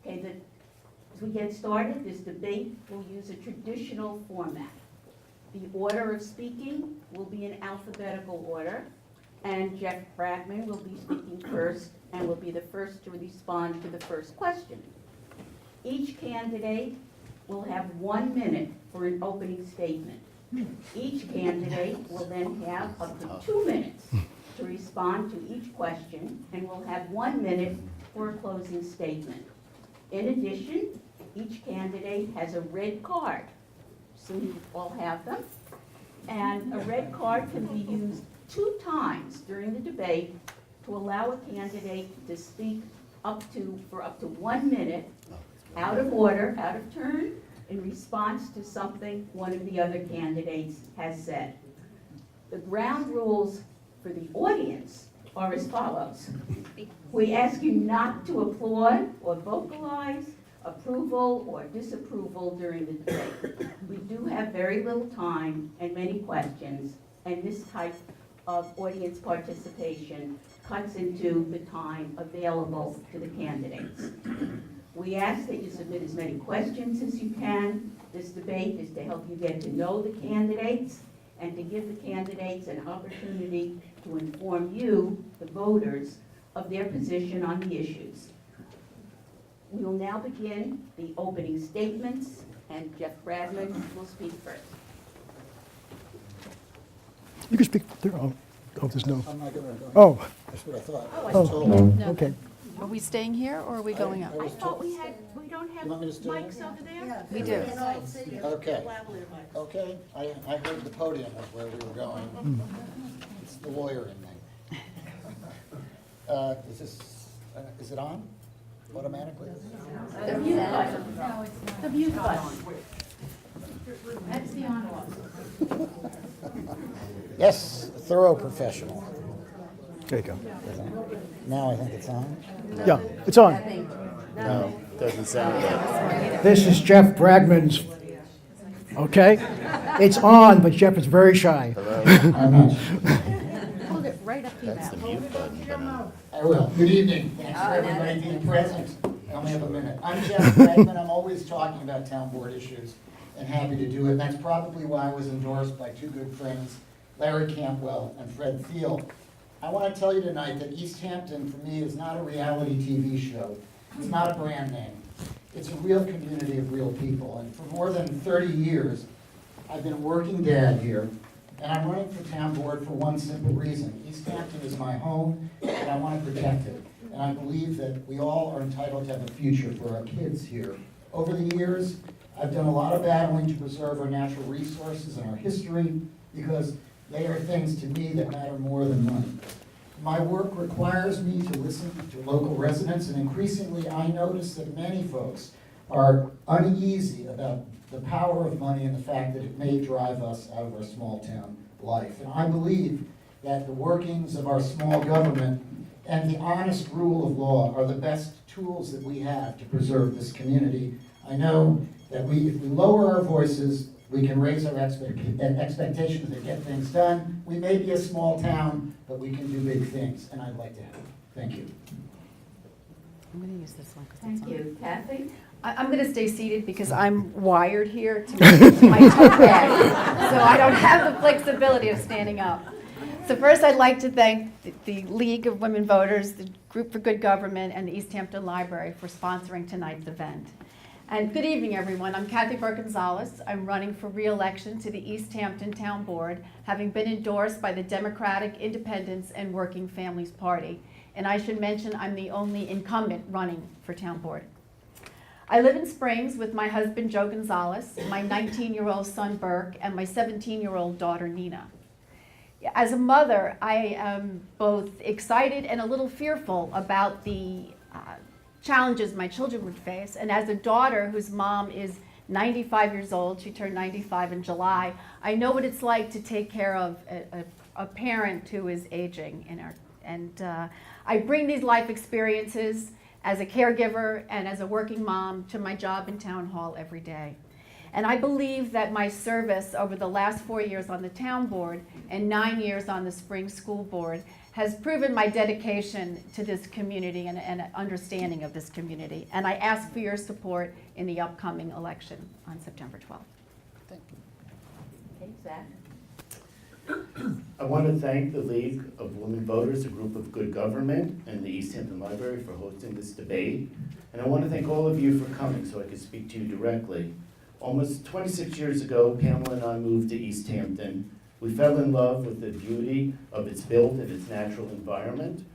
Okay, as we get started, this debate will use a traditional format. The order of speaking will be in alphabetical order, and Jeff Bradman will be speaking first and will be the first to respond to the first question. Each candidate will have 1 minute for an opening statement. Each candidate will then have up to 2 minutes to respond to each question and will have 1 minute for a closing statement. In addition, each candidate has a red card. So you all have them. And a red card can be used 2 times during the debate to allow a candidate to speak for up to 1 minute, out of order, out of turn, in response to something one of the other candidates has said. The ground rules for the audience are as follows. We ask you not to applaud or vocalize approval or disapproval during the debate. We do have very little time and many questions, and this type of audience participation cuts into the time available to the candidates. We ask that you submit as many questions as you can. This debate is to help you get to know the candidates and to give the candidates an opportunity to inform you, the voters, of their position on the issues. We will now begin the opening statements, and Jeff Bradman will speak first. You can speak there. Oh, there's no. I'm not going to go. Oh, That's what I thought. I Oh, was told. okay. Are we staying here or are we going up? I thought we don't have You want me to stay mics here? over there? We do. Okay. Okay, I heard the podium is where we were going. It's the lawyer in me. Is it on automatically? The mute button. The mute button. That's the on one. Yes, a thorough professional. There you go. Now I think it's on. Yeah, it's on. No, doesn't sound like This is Jeff Bradman's. Okay? It's on, but Jeff is very shy. Hold it right up to your That's the mouth. mute button. I will. Good evening. Thanks for everybody being present. I only have a minute. I'm Jeff Bradman. I'm always talking about town board issues and happy to do it. And that's probably why I was endorsed by 2 good friends, Larry Campwell and Fred Thiel. I want to tell you tonight that East Hampton, for me, is not a reality TV show. It's not a brand name. It's a real community of real people. And for more than 30 years, I've been a working dad here, and I'm running for town board for one simple reason. East Hampton is my home, and I want to protect it. And I believe that we all are entitled to have a future for our kids here. Over the years, I've done a lot of battling to preserve our natural resources and our history, because they are things to me that matter more than money. My work requires me to listen to local residents, and increasingly I notice that many folks are uneasy about the power of money and the fact that it may drive us out of our small town life. And I believe that the workings of our small government and the honest rule of law are the best tools that we have to preserve this community. I know that if we lower our voices, we can raise our expectations to get things done. We may be a small town, but we can do big things, and I'd like to have it. Thank you. I'm going to use this one because it's Thank on. you. Kathy? I'm going to stay seated because I'm wired here to my toupee, so I don't have the flexibility of standing up. So first I'd like to thank the League of Women Voters, the Group for Good Government, and the East Hampton Library for sponsoring tonight's event. And good evening, everyone. I'm Kathy Burke-Gonzalez. I'm running for re-election to the East Hampton Town Board, having been endorsed by the Democratic, Independents, and Working Families Party. And I should mention I'm the only incumbent running for Town Board. I live in Springs with my husband, Joe Gonzalez, my 19-year-old son, Burke, and my 17-year-old daughter, Nina. As a mother, I am both excited and a little fearful about the challenges my children would face. And as a daughter whose mom is 95 years old, she turned 95 in July, I know what it's like to take care of a parent who is aging. I bring these life experiences as a caregiver and as a working mom to my job in Town Hall every day. And I believe that my service over the last 4 years on the Town Board and 9 years on the Spring School Board has proven my dedication to this community and an understanding of this community. And I ask for your support in the upcoming election on September 12th. Okay, Zach? I want to thank the League of Women Voters, a group of good government, and the East Hampton Library for hosting this debate. And I want to thank all of you for coming so I can speak to you directly. Almost 26 years ago, Pamela and I moved to East Hampton. We fell in love with the beauty of its built and its natural environment.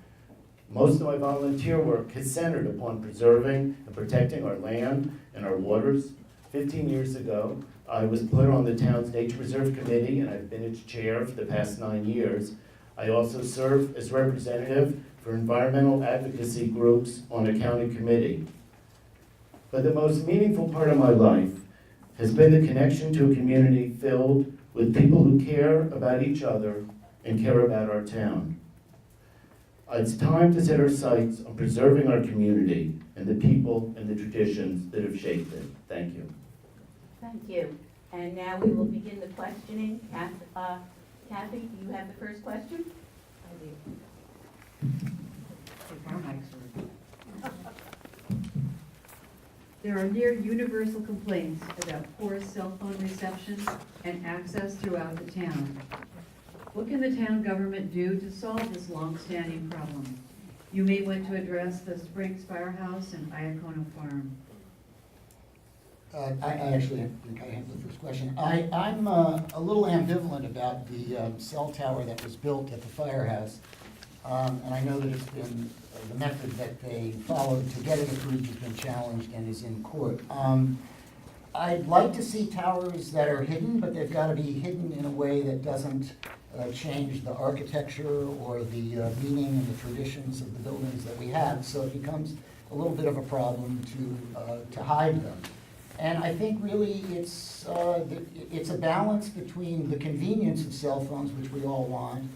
Most of my volunteer work has centered upon preserving and protecting our land and our waters. 15 years ago, I was put on the town's Nature Reserve Committee, and I've been its chair for the past 9 years. I also serve as representative for environmental advocacy groups on a county committee. But the most meaningful part of my life has been the connection to a community filled with people who care about each other and care about our town. It's time to set our sights on preserving our community and the people and the traditions that have shaped it. Thank you. Thank you. And now we will begin the questioning. Kathy, do you have the first question? There are near universal complaints about poor cell phone reception and access throughout the town. What can the town government do to solve this long-standing problem? You may want to address the Springs Firehouse and Iacona Farm. I actually think I have the first question. I'm a little ambivalent about the cell tower that was built at the firehouse. And I know that it's been, the method that they followed to get it approved has been challenged and is in court. I'd like to see towers that are hidden, but they've got to be hidden in a way that doesn't change the architecture or the meaning and the traditions of the buildings that we have. So it becomes a little bit of a problem to hide them. And I think really it's a balance between the convenience of cell phones, which we all want,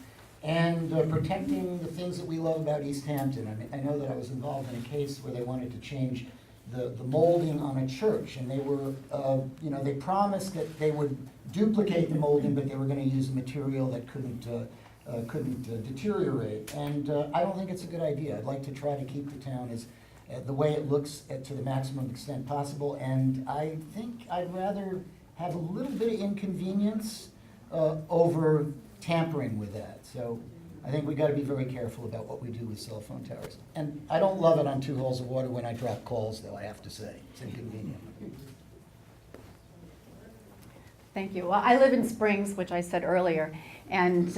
and protecting the things that we love about East Hampton. I mean, I know that I was involved in a case where they wanted to change the molding on a church, and they were, they promised that they would duplicate the molding, but they were going to use a material that couldn't deteriorate. And I don't think it's a good idea. I'd like to try to keep the town as the way it looks to the maximum extent possible, and I think I'd rather have a little bit of inconvenience over tampering with that. So I think we got to be very careful about what we do with cell phone towers. And I don't love it on 2 holes of water when I drop calls, though, I have to say. It's inconvenient. Thank you. Well, I live in Springs, which I said earlier, and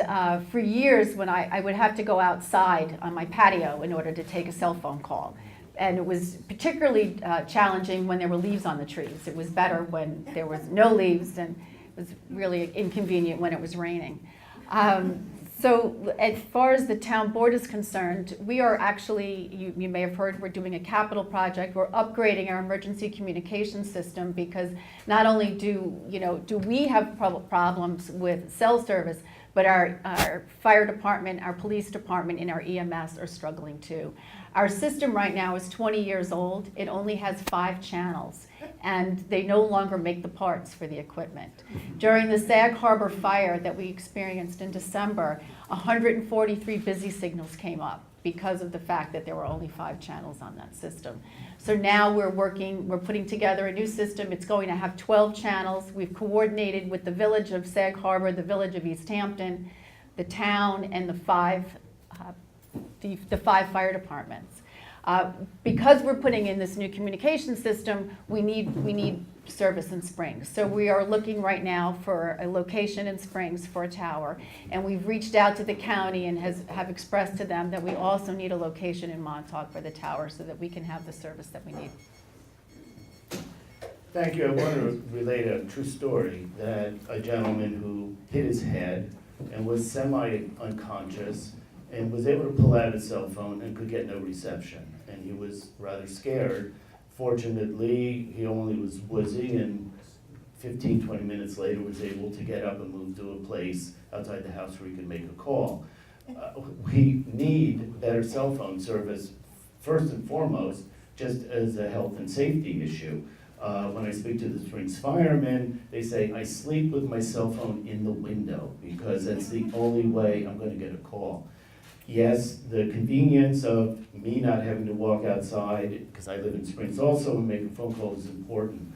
for years when I would have to go outside on my patio in order to take a cell phone call. And it was particularly challenging when there were leaves on the trees. It was better when there was no leaves, and it was really inconvenient when it was raining. So as far as the town board is concerned, we are actually, you may have heard, we're doing a capital project. We're upgrading our emergency communication system because not only do we have problems with cell service, but our fire department, our police department, and our EMS are struggling too. Our system right now is 20 years old. It only has 5 channels, and they no longer make the parts for the equipment. During the Sag Harbor fire that we experienced in December, 143 busy signals came up because of the fact that there were only 5 channels on that system. So now we're putting together a new system. It's going to have 12 channels. We've coordinated with the village of Sag Harbor, the village of East Hampton, the town, and the 5 fire departments. Because we're putting in this new communication system, we need service in Springs. So we are looking right now for a location in Springs for a tower, and we've reached out to the county and have expressed to them that we also need a location in Montauk for the tower so that we can have the service that we need. Thank you. I want to relate a true story that a gentleman who hit his head and was semi-unconscious and was able to pull out his cell phone and could get no reception. And he was rather scared. Fortunately, he only was woozy, and 15, 20 minutes later was able to get up and move to a place outside the house where he could make a call. We need better cell phone service, first and foremost, just as a health and safety issue. When I speak to the Springs firemen, they say, I sleep with my cell phone in the window because that's the only way I'm going to get a call. Yes, the convenience of me not having to walk outside, because I live in Springs also, and making phone calls is important.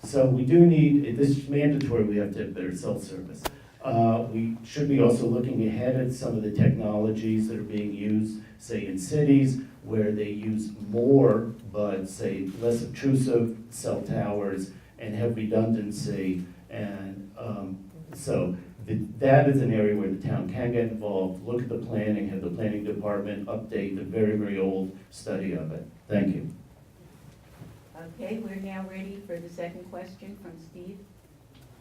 So we do need, this is mandatory, we have to have better cell service. We should be also looking ahead at some of the technologies that are being used, say in cities, where they use more, but say less obtrusive cell towers and have redundancy. And that is an area where the town can get involved, look at the planning, have the planning department update the very, very old study of it. Thank you. Okay, we're now ready for the second question from Steve.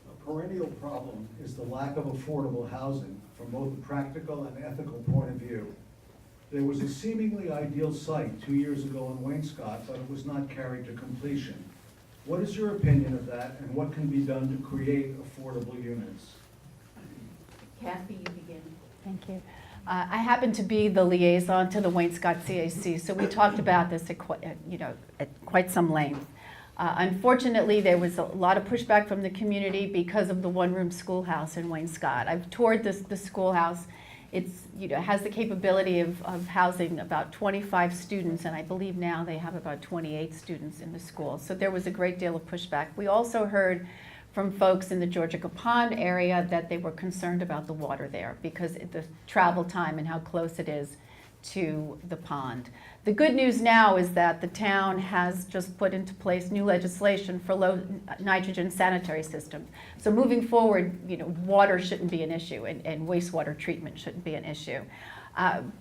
A perennial problem is the lack of affordable housing from both a practical and ethical point of view. There was a seemingly ideal site 2 years ago in Wainscott, but it was not carried to completion. What is your opinion of that, and what can be done to create affordable units? Kathy, you begin. Thank you. I happen to be the liaison to the Wainscott CAC, so we talked about this at quite some length. Unfortunately, there was a lot of pushback from the community because of the one-room schoolhouse in Wainscott. I've toured the schoolhouse. It's, has the capability of housing about 25 students, and I believe now they have about 28 students in the school. So there was a great deal of pushback. We also heard from folks in the Georgia Pond area that they were concerned about the water there because the travel time and how close it is to the pond. The good news now is that the town has just put into place new legislation for low nitrogen sanitary systems. So moving forward, water shouldn't be an issue and wastewater treatment shouldn't be an issue.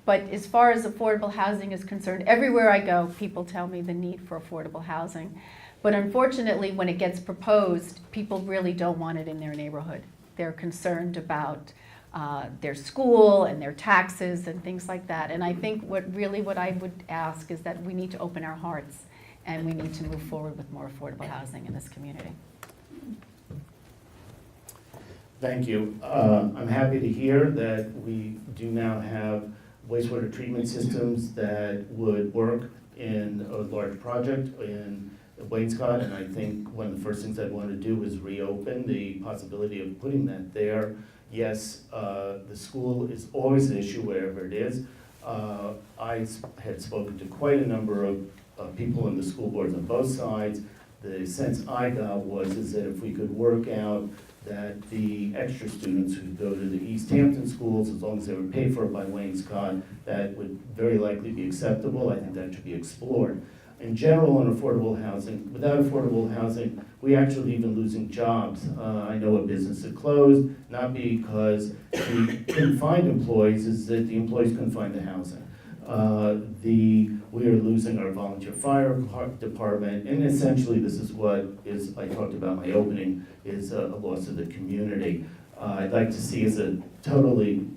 But as far as affordable housing is concerned, everywhere I go, people tell me the need for affordable housing. But unfortunately, when it gets proposed, people really don't want it in their neighborhood. They're concerned about their school and their taxes and things like that. And I think what I would ask is that we need to open our hearts and we need to move forward with more affordable housing in this community. Thank you. I'm happy to hear that we do now have wastewater treatment systems that would work in a large project in Wainscott, and I think one of the first things I'd want to do is reopen the possibility of putting that there. Yes, the school is always an issue wherever it is. I had spoken to quite a number of people in the school boards on both sides. The sense I got is that if we could work out that the extra students who go to the East Hampton schools, as long as they were paid for by Wainscott, that would very likely be acceptable. I think that should be explored. In general, on affordable housing, without affordable housing, we actually even losing jobs. I know a business that closed, not because we couldn't find employees, is that the employees couldn't find the housing. We are losing our volunteer fire department, and essentially this is what I talked about in my opening, is a loss of the community. I'd like to see as a totally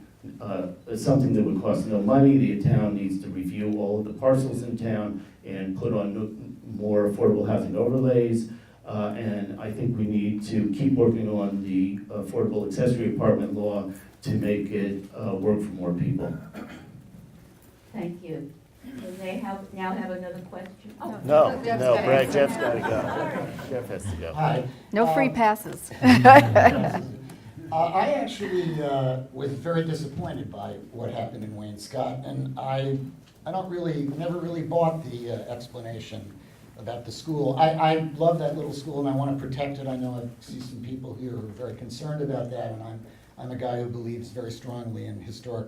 something that would cost no money. The town needs to review all of the parcels in town and put on more affordable housing overlays. And I think we need to keep working on the affordable accessory apartment law to make it work for more people. Thank you. And they now have another question. Oh, No, Jeff's no, gotta Brad, answer. Jeff's gotta go. Jeff has to go. Hi. No free passes. I actually was very disappointed by what happened in Wainscott, and I never really bought the explanation about the school. I love that little school and I want to protect it. I know I see some people here who are very concerned about that, and I'm a guy who believes very strongly in historic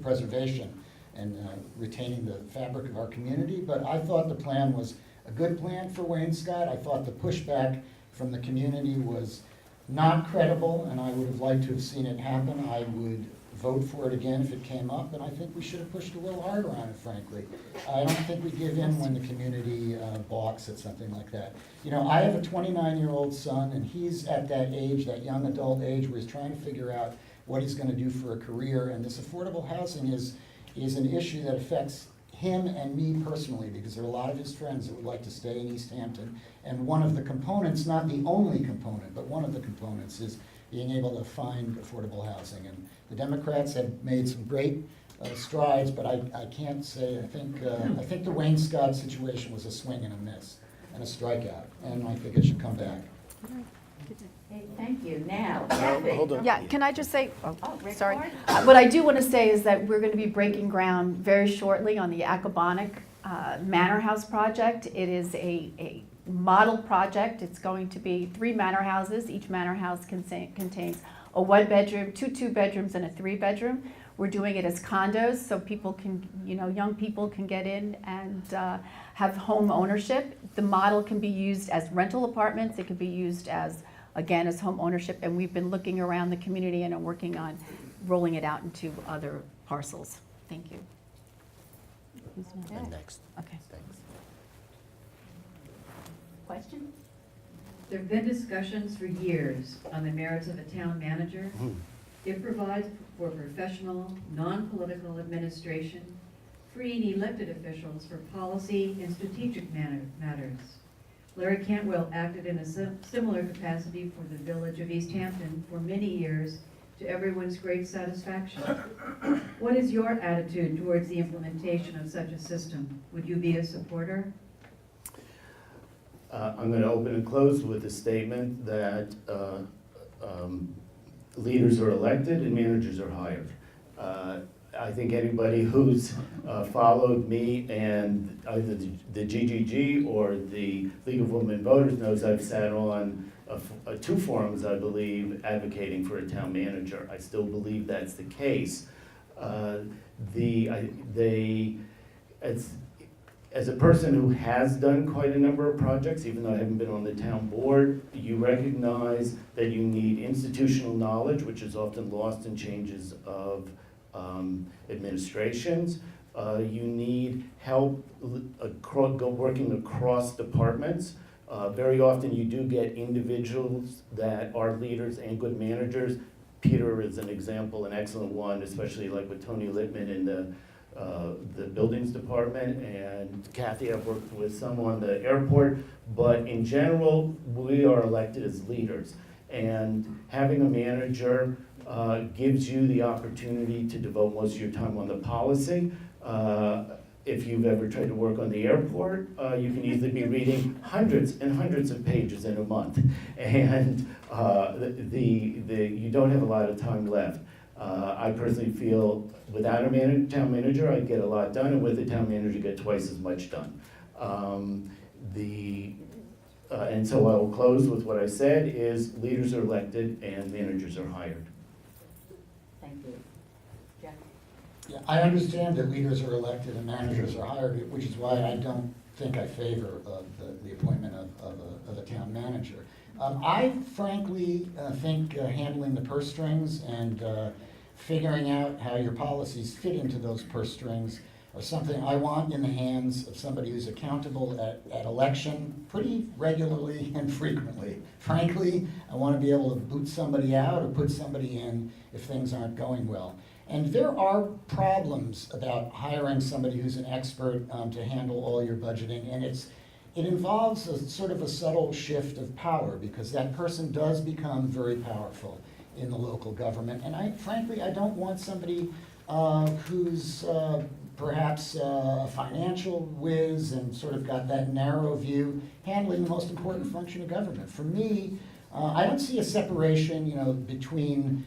preservation and retaining the fabric of our community. But I thought the plan was a good plan for Wainscott. I thought the pushback from the community was not credible, and I would have liked to have seen it happen. I would vote for it again if it came up, and I think we should have pushed a little harder on it, frankly. I don't think we give in when the community balks at something like that. I have a 29-year-old son, and he's at that age, that young adult age, where he's trying to figure out what he's going to do for a career, and this affordable housing is an issue that affects him and me personally, because there are a lot of his friends that would like to stay in East Hampton. And one of the components, not the only component, but one of the components is being able to find affordable housing. And the Democrats have made some great strides, but I can't say, I think the Wainscott situation was a swing and a miss and a strikeout, and I think it should come back. Okay, thank you. Now, Kathy. hold on. Yeah, can I just say, Oh, Rick sorry. Hart? What I do want to say is that we're going to be breaking ground very shortly on the Acabonic Manor House project. It is a model project. It's going to be 3 manor houses. Each manor house contains a 1-bedroom, 2 2-bedrooms, and a 3-bedroom. We're doing it as condos, so people can, young people can get in and have home ownership. The model can be used as rental apartments. It can be used as, again, as home ownership. And we've been looking around the community and are working on rolling it out into other parcels. Thank you. Who's next? Next. Okay. Thanks. Question? There have been discussions for years on the merits of a town manager. It provides for professional, non-political administration, freeing elected officials for policy and strategic matters. Larry Cantwell acted in a similar capacity for the village of East Hampton for many years, to everyone's great satisfaction. What is your attitude towards the implementation of such a system? Would you be a supporter? I'm going to open and close with a statement that leaders are elected and managers are hired. I think anybody who's followed me and either the GGG or the League of Women Voters knows I've sat on 2 forums, I believe, advocating for a town manager. I still believe that's the case. As a person who has done quite a number of projects, even though I haven't been on the town board, you recognize that you need institutional knowledge, which is often lost in changes of administrations. You need help working across departments. Very often you do get individuals that are leaders and good managers. Peter is an example, an excellent one, especially like with Tony Littman in the buildings department, and Kathy, I've worked with some on the airport, but in general, we are elected as leaders. And having a manager gives you the opportunity to devote most of your time on the policy. If you've ever tried to work on the airport, you can easily be reading hundreds and hundreds of pages in a month. And you don't have a lot of time left. I personally feel without a town manager, I get a lot done, and with a town manager, I get twice as much done. And so I will close with what I said is leaders are elected and managers are hired. Thank you. Jeff? Yeah, I understand that leaders are elected and managers are hired, which is why I don't think I favor the appointment of a town manager. I frankly think handling the purse strings and figuring out how your policies fit into those purse strings are something I want in the hands of somebody who's accountable at election pretty regularly and frequently. Frankly, I want to be able to boot somebody out or put somebody in if things aren't going well. And there are problems about hiring somebody who's an expert to handle all your budgeting, and it involves a sort of a subtle shift of power because that person does become very powerful in the local government. And frankly, I don't want somebody who's perhaps a financial whiz and sort of got that narrow view handling the most important function of government. For me, I don't see a separation, between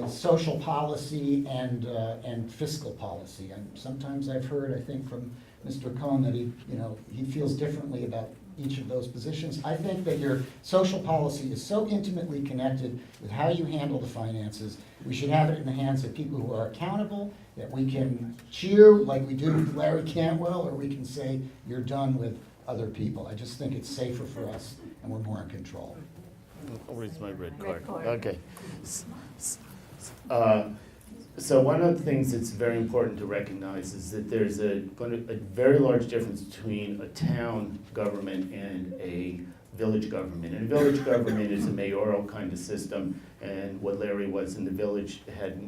social policy and fiscal policy. And sometimes I've heard, I think, from Mr. Cohn that he feels differently about each of those positions. I think that your social policy is so intimately connected with how you handle the finances. We should have it in the hands of people who are accountable, that we can cheer like we do with Larry Cantwell, or we can say, you're done with other people. I just think it's safer for us and we're more in control. Where's my red card? Red card. Okay. So one of the things that's very important to recognize is that there's a very large difference between a town government and a village government. And a village government is a mayoral kind of system, and what Larry was in the village had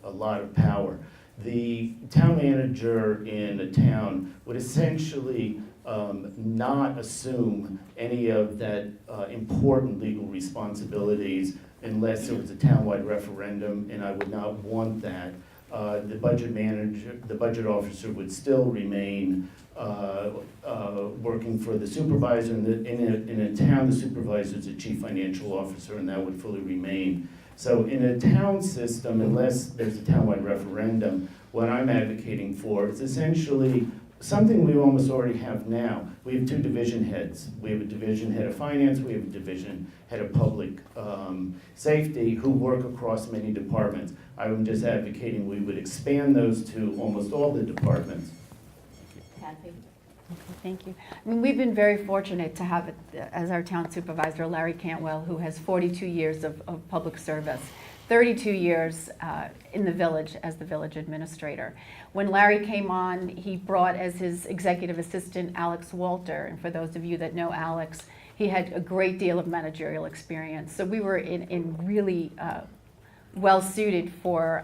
a lot of power. The town manager in a town would essentially not assume any of that important legal responsibilities unless there was a townwide referendum, and I would not want that. The budget officer would still remain working for the supervisor. In a town, the supervisor is the chief financial officer, and that would fully remain. So in a town system, unless there's a townwide referendum, what I'm advocating for is essentially something we almost already have now. We have two division heads. We have a division head of finance, we have a division head of public safety who work across many departments. I'm just advocating we would expand those to almost all the departments. Kathy? Okay, thank you. I mean, we've been very fortunate to have as our town supervisor, Larry Cantwell, who has 42 years of public service, 32 years in the village as the village administrator. When Larry came on, he brought as his executive assistant Alex Walter, and for those of you that know Alex, he had a great deal of managerial experience. So we were in really well suited for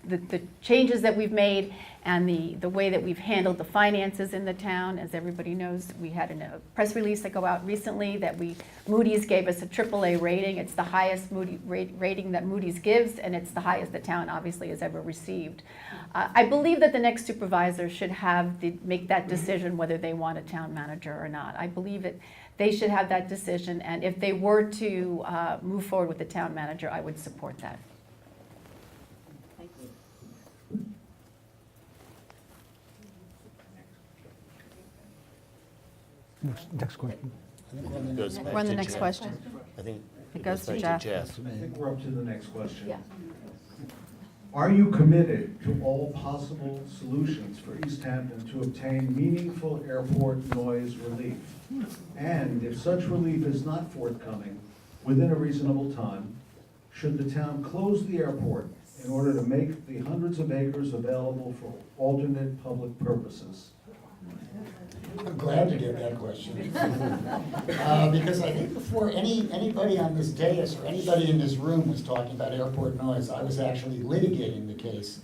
the changes that we've made and the way that we've handled the finances in the town. As everybody knows, we had a press release that go out recently that Moody's gave us a AAA rating. It's the highest rating that Moody's gives, and it's the highest the town obviously has ever received. I believe that the next supervisor should make that decision whether they want a town manager or not. I believe they should have that decision, and if they were to move forward with the town manager, I would support that. Thank you. Next question. We're on the next question. I think It goes to Jeff. I think we're up to the next question. Yeah. Are you committed to all possible solutions for East Hampton to obtain meaningful airport noise relief? And if such relief is not forthcoming within a reasonable time, should the town close the airport in order to make the hundreds of acres available for alternate public purposes? I'm glad to get that question. Because I think before anybody on this dais or anybody in this room was talking about airport noise, I was actually litigating the case,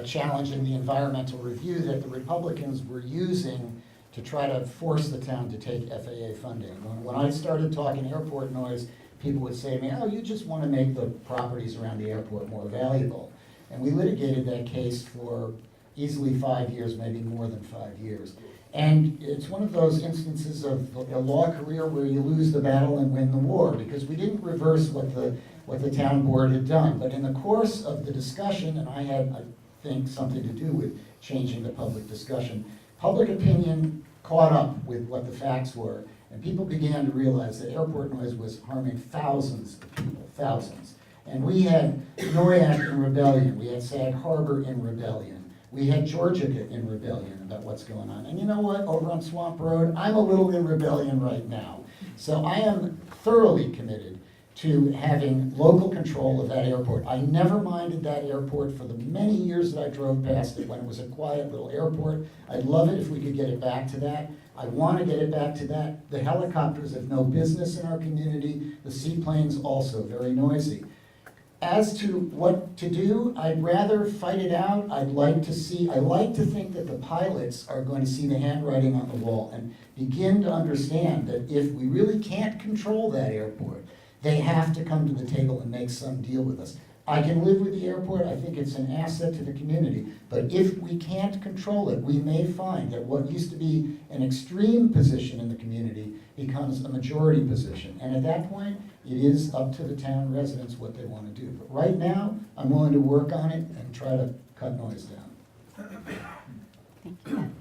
challenging the environmental review that the Republicans were using to try to force the town to take FAA funding. When I started talking airport noise, people would say to me, oh, you just want to make the properties around the airport more valuable. And we litigated that case for easily 5 years, maybe more than 5 years. And it's one of those instances of a law career where you lose the battle and win the war, because we didn't reverse what the town board had done. But in the course of the discussion, and I had, I think, something to do with changing the public discussion, public opinion caught up with what the facts were, and people began to realize that airport noise was harming thousands of people, thousands. And we had NORAD in rebellion, we had Sag Harbor in rebellion. We had Georgia in rebellion about what's going on. And you know what, over on Swamp Road, I'm a little in rebellion right now. So I am thoroughly committed to having local control of that airport. I never minded that airport for the many years that I drove past it when it was a quiet little airport. I'd love it if we could get it back to that. I want to get it back to that. The helicopters have no business in our community. The seaplanes also, very noisy. As to what to do, I'd rather fight it out. I like to think that the pilots are going to see the handwriting on the wall and begin to understand that if we really can't control that airport, they have to come to the table and make some deal with us. I can live with the airport, I think it's an asset to the community, but if we can't control it, we may find that what used to be an extreme position in the community becomes a majority position. And at that point, it is up to the town residents what they want to do. But right now, I'm willing to work on it and try to cut noise down. Thank you.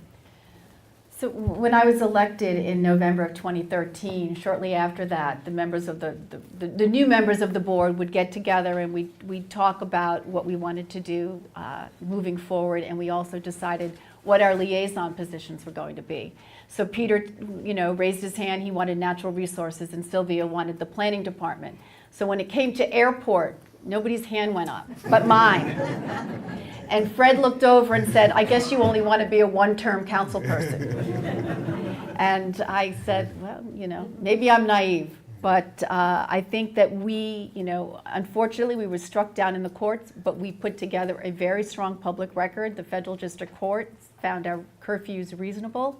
So when I was elected in November of 2013, shortly after that, the members of the new members of the board would get together and we'd talk about what we wanted to do moving forward, and we also decided what our liaison positions were going to be. So Peter, raised his hand. He wanted natural resources, and Sylvia wanted the planning department. So when it came to airport, nobody's hand went up, but mine. And Fred looked over and said, I guess you only want to be a one-term council person. And I said, well, maybe I'm naive, but I think that we, unfortunately we were struck down in the courts, but we put together a very strong public record. The federal district court found our curfews reasonable.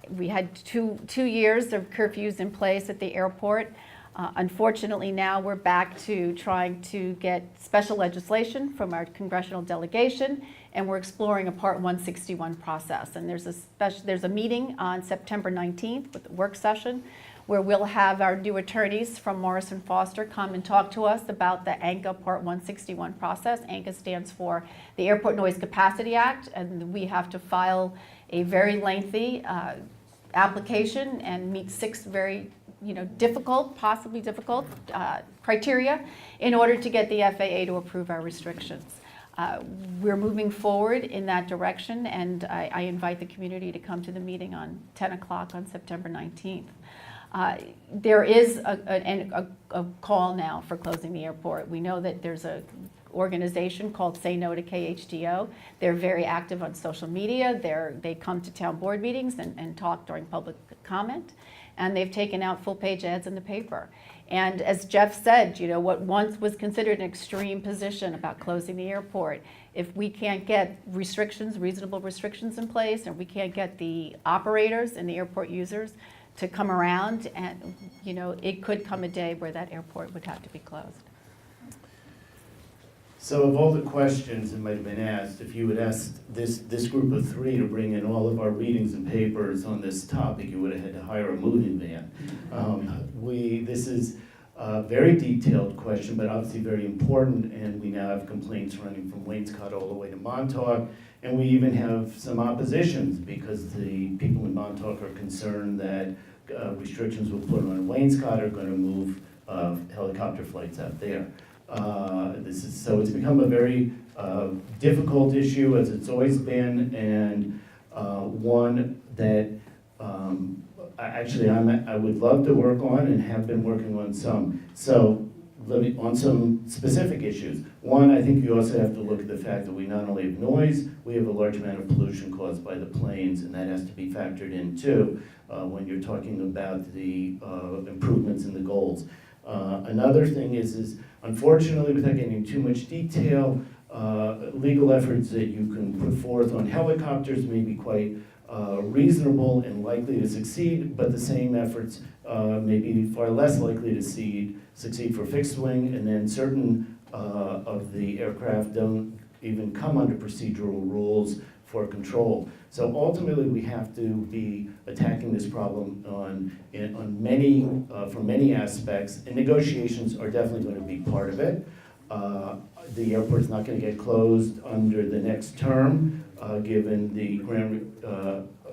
We had two years of curfews in place at the airport. Unfortunately, now we're back to trying to get special legislation from our congressional delegation, and we're exploring a Part 161 process. And there's a meeting on September 19th with a work session where we'll have our new attorneys from Morrison Foster come and talk to us about the ANCA Part 161 process. ANCA stands for the Airport Noise Capacity Act, and we have to file a very lengthy application and meet 6 very possibly difficult criteria in order to get the FAA to approve our restrictions. We're moving forward in that direction, and I invite the community to come to the meeting on 10 o'clock on September 19th. There is a call now for closing the airport. We know that there's an organization called Say No to KHDO. They're very active on social media. They come to town board meetings and talk during public comment. And they've taken out full-page ads in the paper. And as Jeff said, what once was considered an extreme position about closing the airport, if we can't get reasonable restrictions in place, and we can't get the operators and the airport users to come around, and it could come a day where that airport would have to be closed. So of all the questions that might have been asked, if you had asked this group of 3 to bring in all of our readings and papers on this topic, you would have had to hire a moving van. This is a very detailed question, but obviously very important, and we now have complaints running from Wainscott all the way to Montauk, and we even have some oppositions because the people in Montauk are concerned that restrictions we'll put on Wainscott are going to move helicopter flights out there. So it's become a very difficult issue, as it's always been, and one that I would love to work on and have been working on some. So on some specific issues. One, I think you also have to look at the fact that we not only have noise, we have a large amount of pollution caused by the planes, and that has to be factored in too when you're talking about the improvements in the goals. Another thing is unfortunately, without getting too much detail, legal efforts that you can put forth on helicopters may be quite reasonable and likely to succeed, but the same efforts may be far less likely to succeed for fixed wing, and then certain of the aircraft don't even come under procedural rules for control. So ultimately, we have to be attacking this problem from many aspects, and negotiations are definitely going to be part of it. The airport's not going to get closed under the next term, given the grand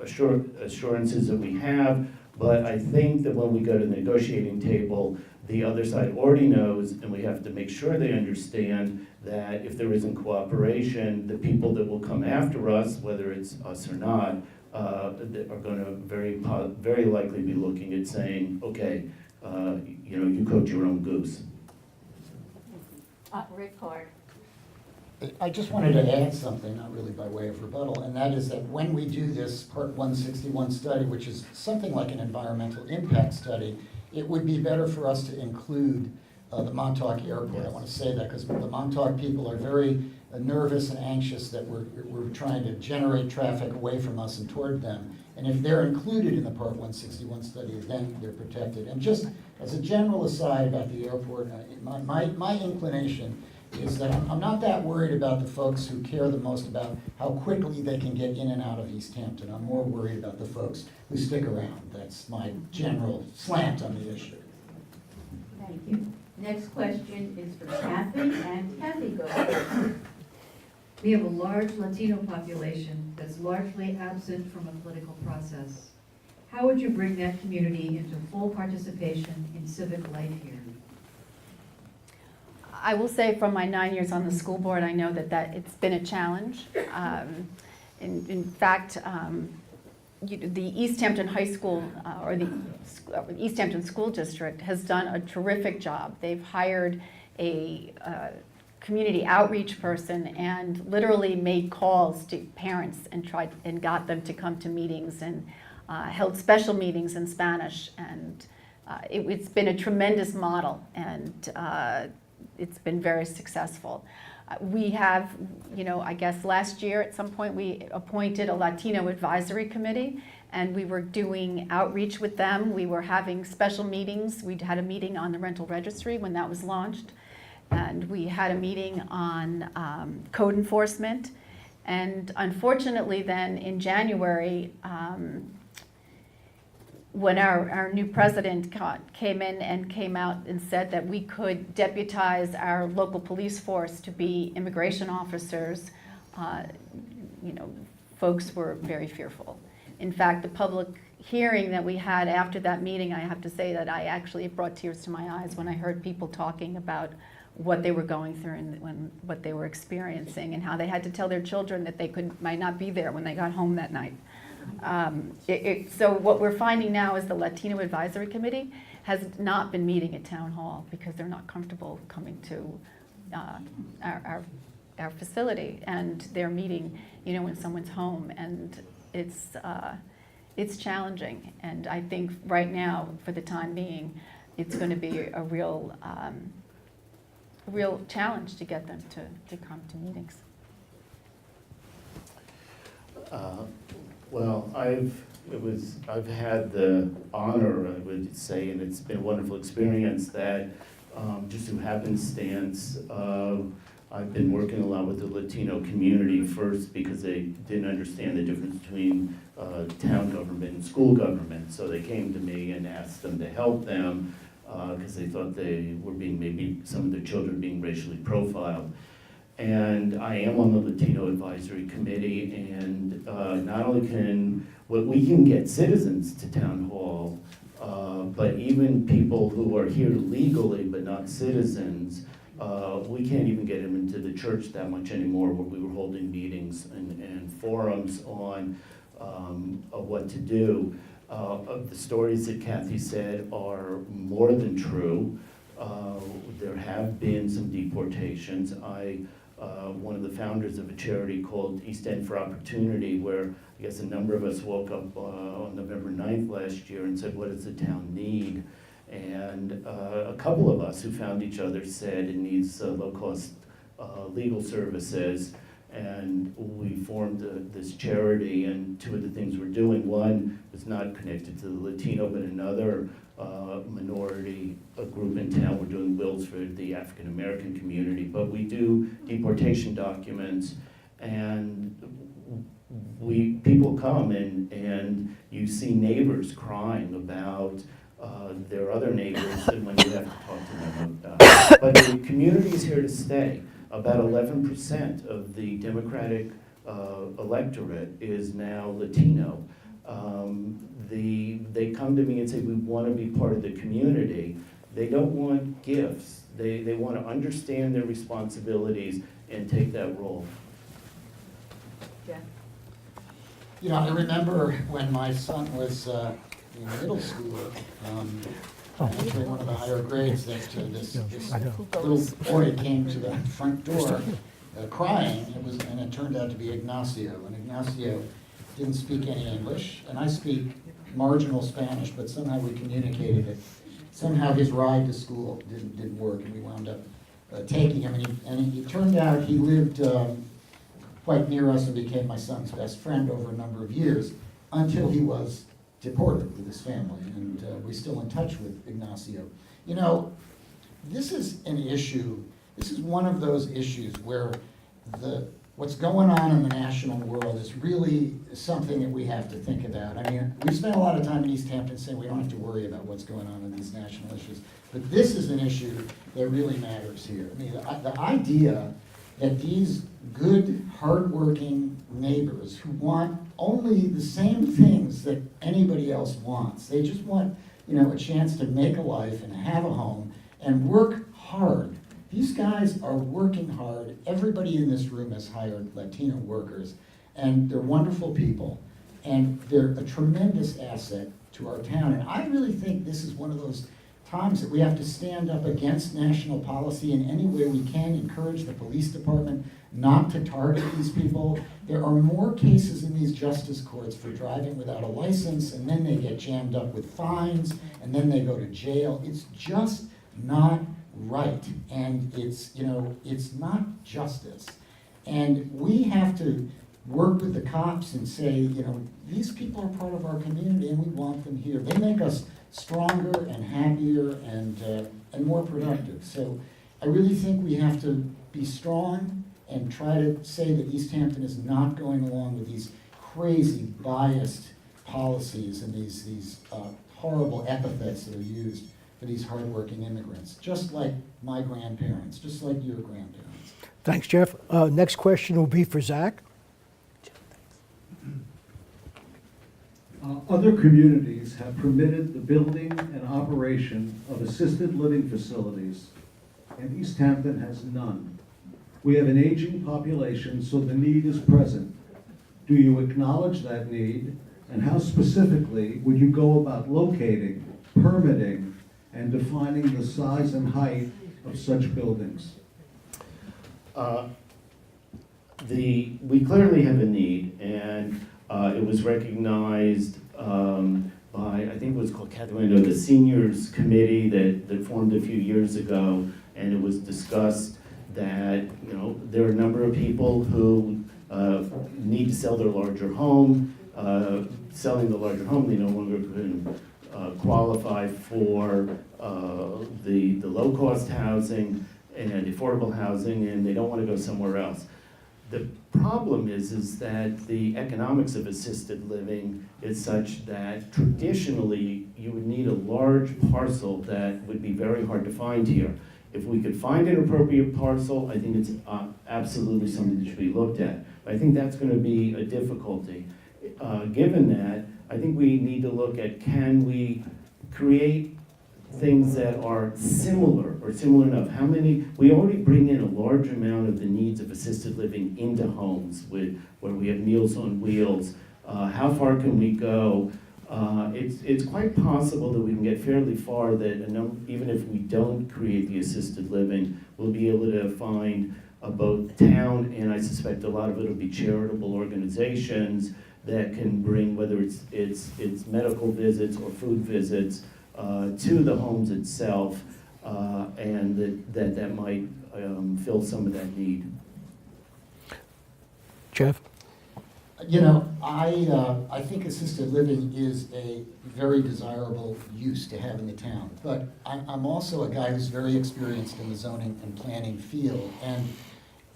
assurances that we have, but I think that when we go to the negotiating table, the other side already knows, and we have to make sure they understand that if there isn't cooperation, the people that will come after us, whether it's us or not, are going to very likely be looking at saying, okay, you cooked your own goose. Rick Hart. I just wanted to add something, not really by way of rebuttal, and that is that when we do this Part 161 study, which is something like an environmental impact study, it would be better for us to include the Montauk Airport. Yes. I want to say that because the Montauk people are very nervous and anxious that we're trying to generate traffic away from us and toward them. And if they're included in the Part 161 study, then they're protected. And just as a general aside about the airport, my inclination is that I'm not that worried about the folks who care the most about how quickly they can get in and out of East Hampton. I'm more worried about the folks who stick around. That's my general slant on the issue. Thank you. Next question is for Kathy, and Kathy goes first. We have a large Latino population that's largely absent from a political process. How would you bring that community into full participation in civic life here? I will say from my 9 years on the school board, I know that it's been a challenge. In fact, the East Hampton High School or the East Hampton School District has done a terrific job. They've hired a community outreach person and literally made calls to parents and got them to come to meetings and held special meetings in Spanish. And it's been a tremendous model, and it's been very successful. We have, I guess last year at some point we appointed a Latino advisory committee, and we were doing outreach with them. We were having special meetings. We had a meeting on the rental registry when that was launched, and we had a meeting on code enforcement. And unfortunately then, in January, when our new president came in and came out and said that we could deputize our local police force to be immigration officers, folks were very fearful. In fact, the public hearing that we had after that meeting, I have to say that it brought tears to my eyes when I heard people talking about what they were going through and what they were experiencing, and how they had to tell their children that they might not be there when they got home that night. So what we're finding now is the Latino Advisory Committee has not been meeting at Town Hall because they're not comfortable coming to our facility, and they're meeting, in someone's home, and it's challenging. And I think right now, for the time being, it's going to be a real challenge to get them to come to meetings. Well, I've had the honor, I would say, and it's been a wonderful experience that just through happenstance, I've been working a lot with the Latino community first because they didn't understand the difference between town government and school government. So they came to me and asked them to help them because they thought they were maybe some of their children being racially profiled. And I am on the Latino Advisory Committee, and not only can we can get citizens to Town Hall, but even people who are here legally but not citizens, we can't even get them into the church that much anymore, where we were holding meetings and forums on what to do. The stories that Kathy said are more than true. There have been some deportations. One of the founders of a charity called East End for Opportunity, where I guess a number of us woke up on November 9th last year and said, what does the town need? And a couple of us who found each other said it needs low-cost legal services, and we formed this charity. And two of the things we're doing, one was not connected to the Latino, but another minority group in town. We're doing wills for the African American community, but we do deportation documents, and people come and you see neighbors crying about their other neighbors, and when you have to talk to them about it. But the community is here to stay. About 11% of the Democratic electorate is now Latino. They come to me and say, we want to be part of the community. They don't want gifts. They want to understand their responsibilities and take that role. Jeff? I remember when my son was in middle school, actually one of the higher grades, that this little boy came to the front door crying, and it turned out to be Ignacio. And Ignacio didn't speak any English, and I speak marginal Spanish, but somehow we communicated it. Somehow his ride to school didn't work, and we wound up taking him, and it turned out he lived quite near us and became my son's best friend over a number of years, until he was deported with his family, and we're still in touch with Ignacio. This is an issue, this is one of those issues where what's going on in the national world is really something that we have to think about. I mean, we spent a lot of time in East Hampton saying we don't have to worry about what's going on in these national issues, but this is an issue that really matters here. I mean, the idea that these good, hardworking neighbors who want only the same things that anybody else wants, they just want, a chance to make a life and have a home and work hard. These guys are working hard. Everybody in this room has hired Latino workers, and they're wonderful people, and they're a tremendous asset to our town. And I really think this is one of those times that we have to stand up against national policy in any way we can, encourage the police department not to target these people. There are more cases in these justice courts for driving without a license, and then they get jammed up with fines, and then they go to jail. It's just not right, and it's not justice. And we have to work with the cops and say, you know, these people are part of our community and we want them here. They make us stronger and happier and more productive. So I really think we have to be strong and try to say that East Hampton is not going along with these crazy biased policies and these horrible epithets that are used for these hardworking immigrants, just like my grandparents, just like your grandparents. Thanks, Jeff. Next question will be for Zach. Other communities have permitted the building and operation of assisted living facilities, and East Hampton has none. We have an aging population, so the need is present. Do you acknowledge that need, and how specifically would you go about locating, permitting, and defining the size and height of such buildings? We clearly have a need, and it was recognized by, I think it was called Catherine, the Seniors Committee that formed a few years ago, and it was discussed that, you know, there are a number of people who need to sell their larger home. Selling the larger home, they no longer can qualify for the low-cost housing and affordable housing, and they don't want to go somewhere else. The problem is that the economics of assisted living is such that traditionally you would need a large parcel that would be very hard to find here. If we could find an appropriate parcel, I think it's absolutely something that should be looked at. But I think that's going to be a difficulty. Given that, I think we need to look at, can we create things that are similar or similar enough? How many, we already bring in a large amount of the needs of assisted living into homes where we have Meals on Wheels. How far can we go? It's quite possible that we can get fairly far that even if we don't create the assisted living, we'll be able to find both town, and I suspect a lot of it will be charitable organizations that can bring, whether it's medical visits or food visits, to the homes itself, and that might fill some of that need. Jeff? You know, I think assisted living is a very desirable use to have in the town, but I'm also a guy who's very experienced in the zoning and planning field, and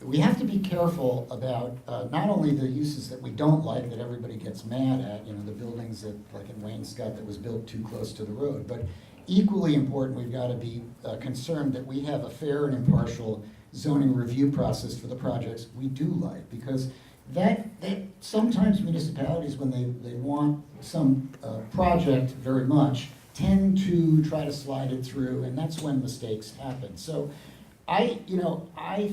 we have to be careful about not only the uses that we don't like, that everybody gets mad at, you know, the buildings that, like in Wayne-Scott, that was built too close to the road, but equally important, we've got to be concerned that we have a fair and impartial zoning review process for the projects we do like, because that sometimes municipalities, when they want some project very much, tend to try to slide it through, and that's when mistakes happen. So I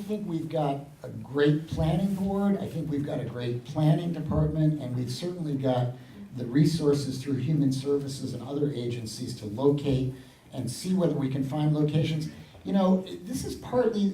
think we've got a great planning board, I think we've got a great planning department, and we've certainly got the resources through human services and other agencies to locate and see whether we can find locations. You know, this is partly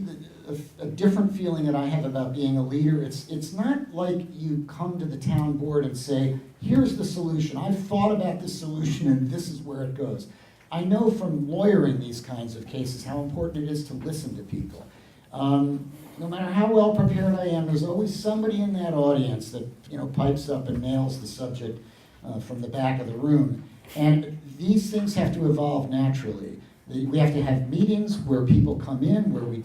a different feeling that I have about being a leader. It's not like you come to the town board and say, here's the solution, I've thought about this solution and this is where it goes. I know from lawyering these kinds of cases how important it is to listen to people. No matter how well prepared I am, there's always somebody in that audience that, you know, pipes up and nails the subject from the back of the room. And these things have to evolve naturally. We have to have meetings where people come in, where we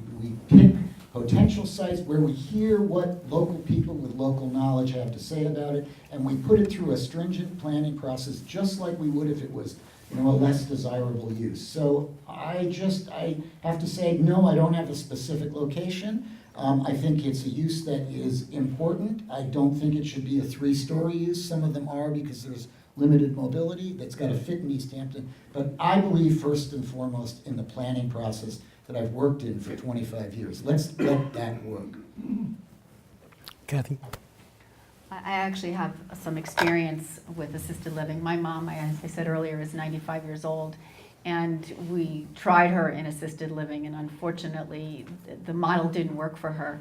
pick potential sites, where we hear what local people with local knowledge have to say about it, and we put it through a stringent planning process, just like we would if it was, you know, a less desirable use. So I have to say, no, I don't have a specific location. I think it's a use that is important. I don't think it should be a 3-story use. Some of them are because there's limited mobility that's got to fit in East Hampton. But I believe first and foremost in the planning process that I've worked in for 25 years. Let's let that work. Kathy? I actually have some experience with assisted living. My mom, as I said earlier, is 95 years old, and we tried her in assisted living, and unfortunately, the model didn't work for her.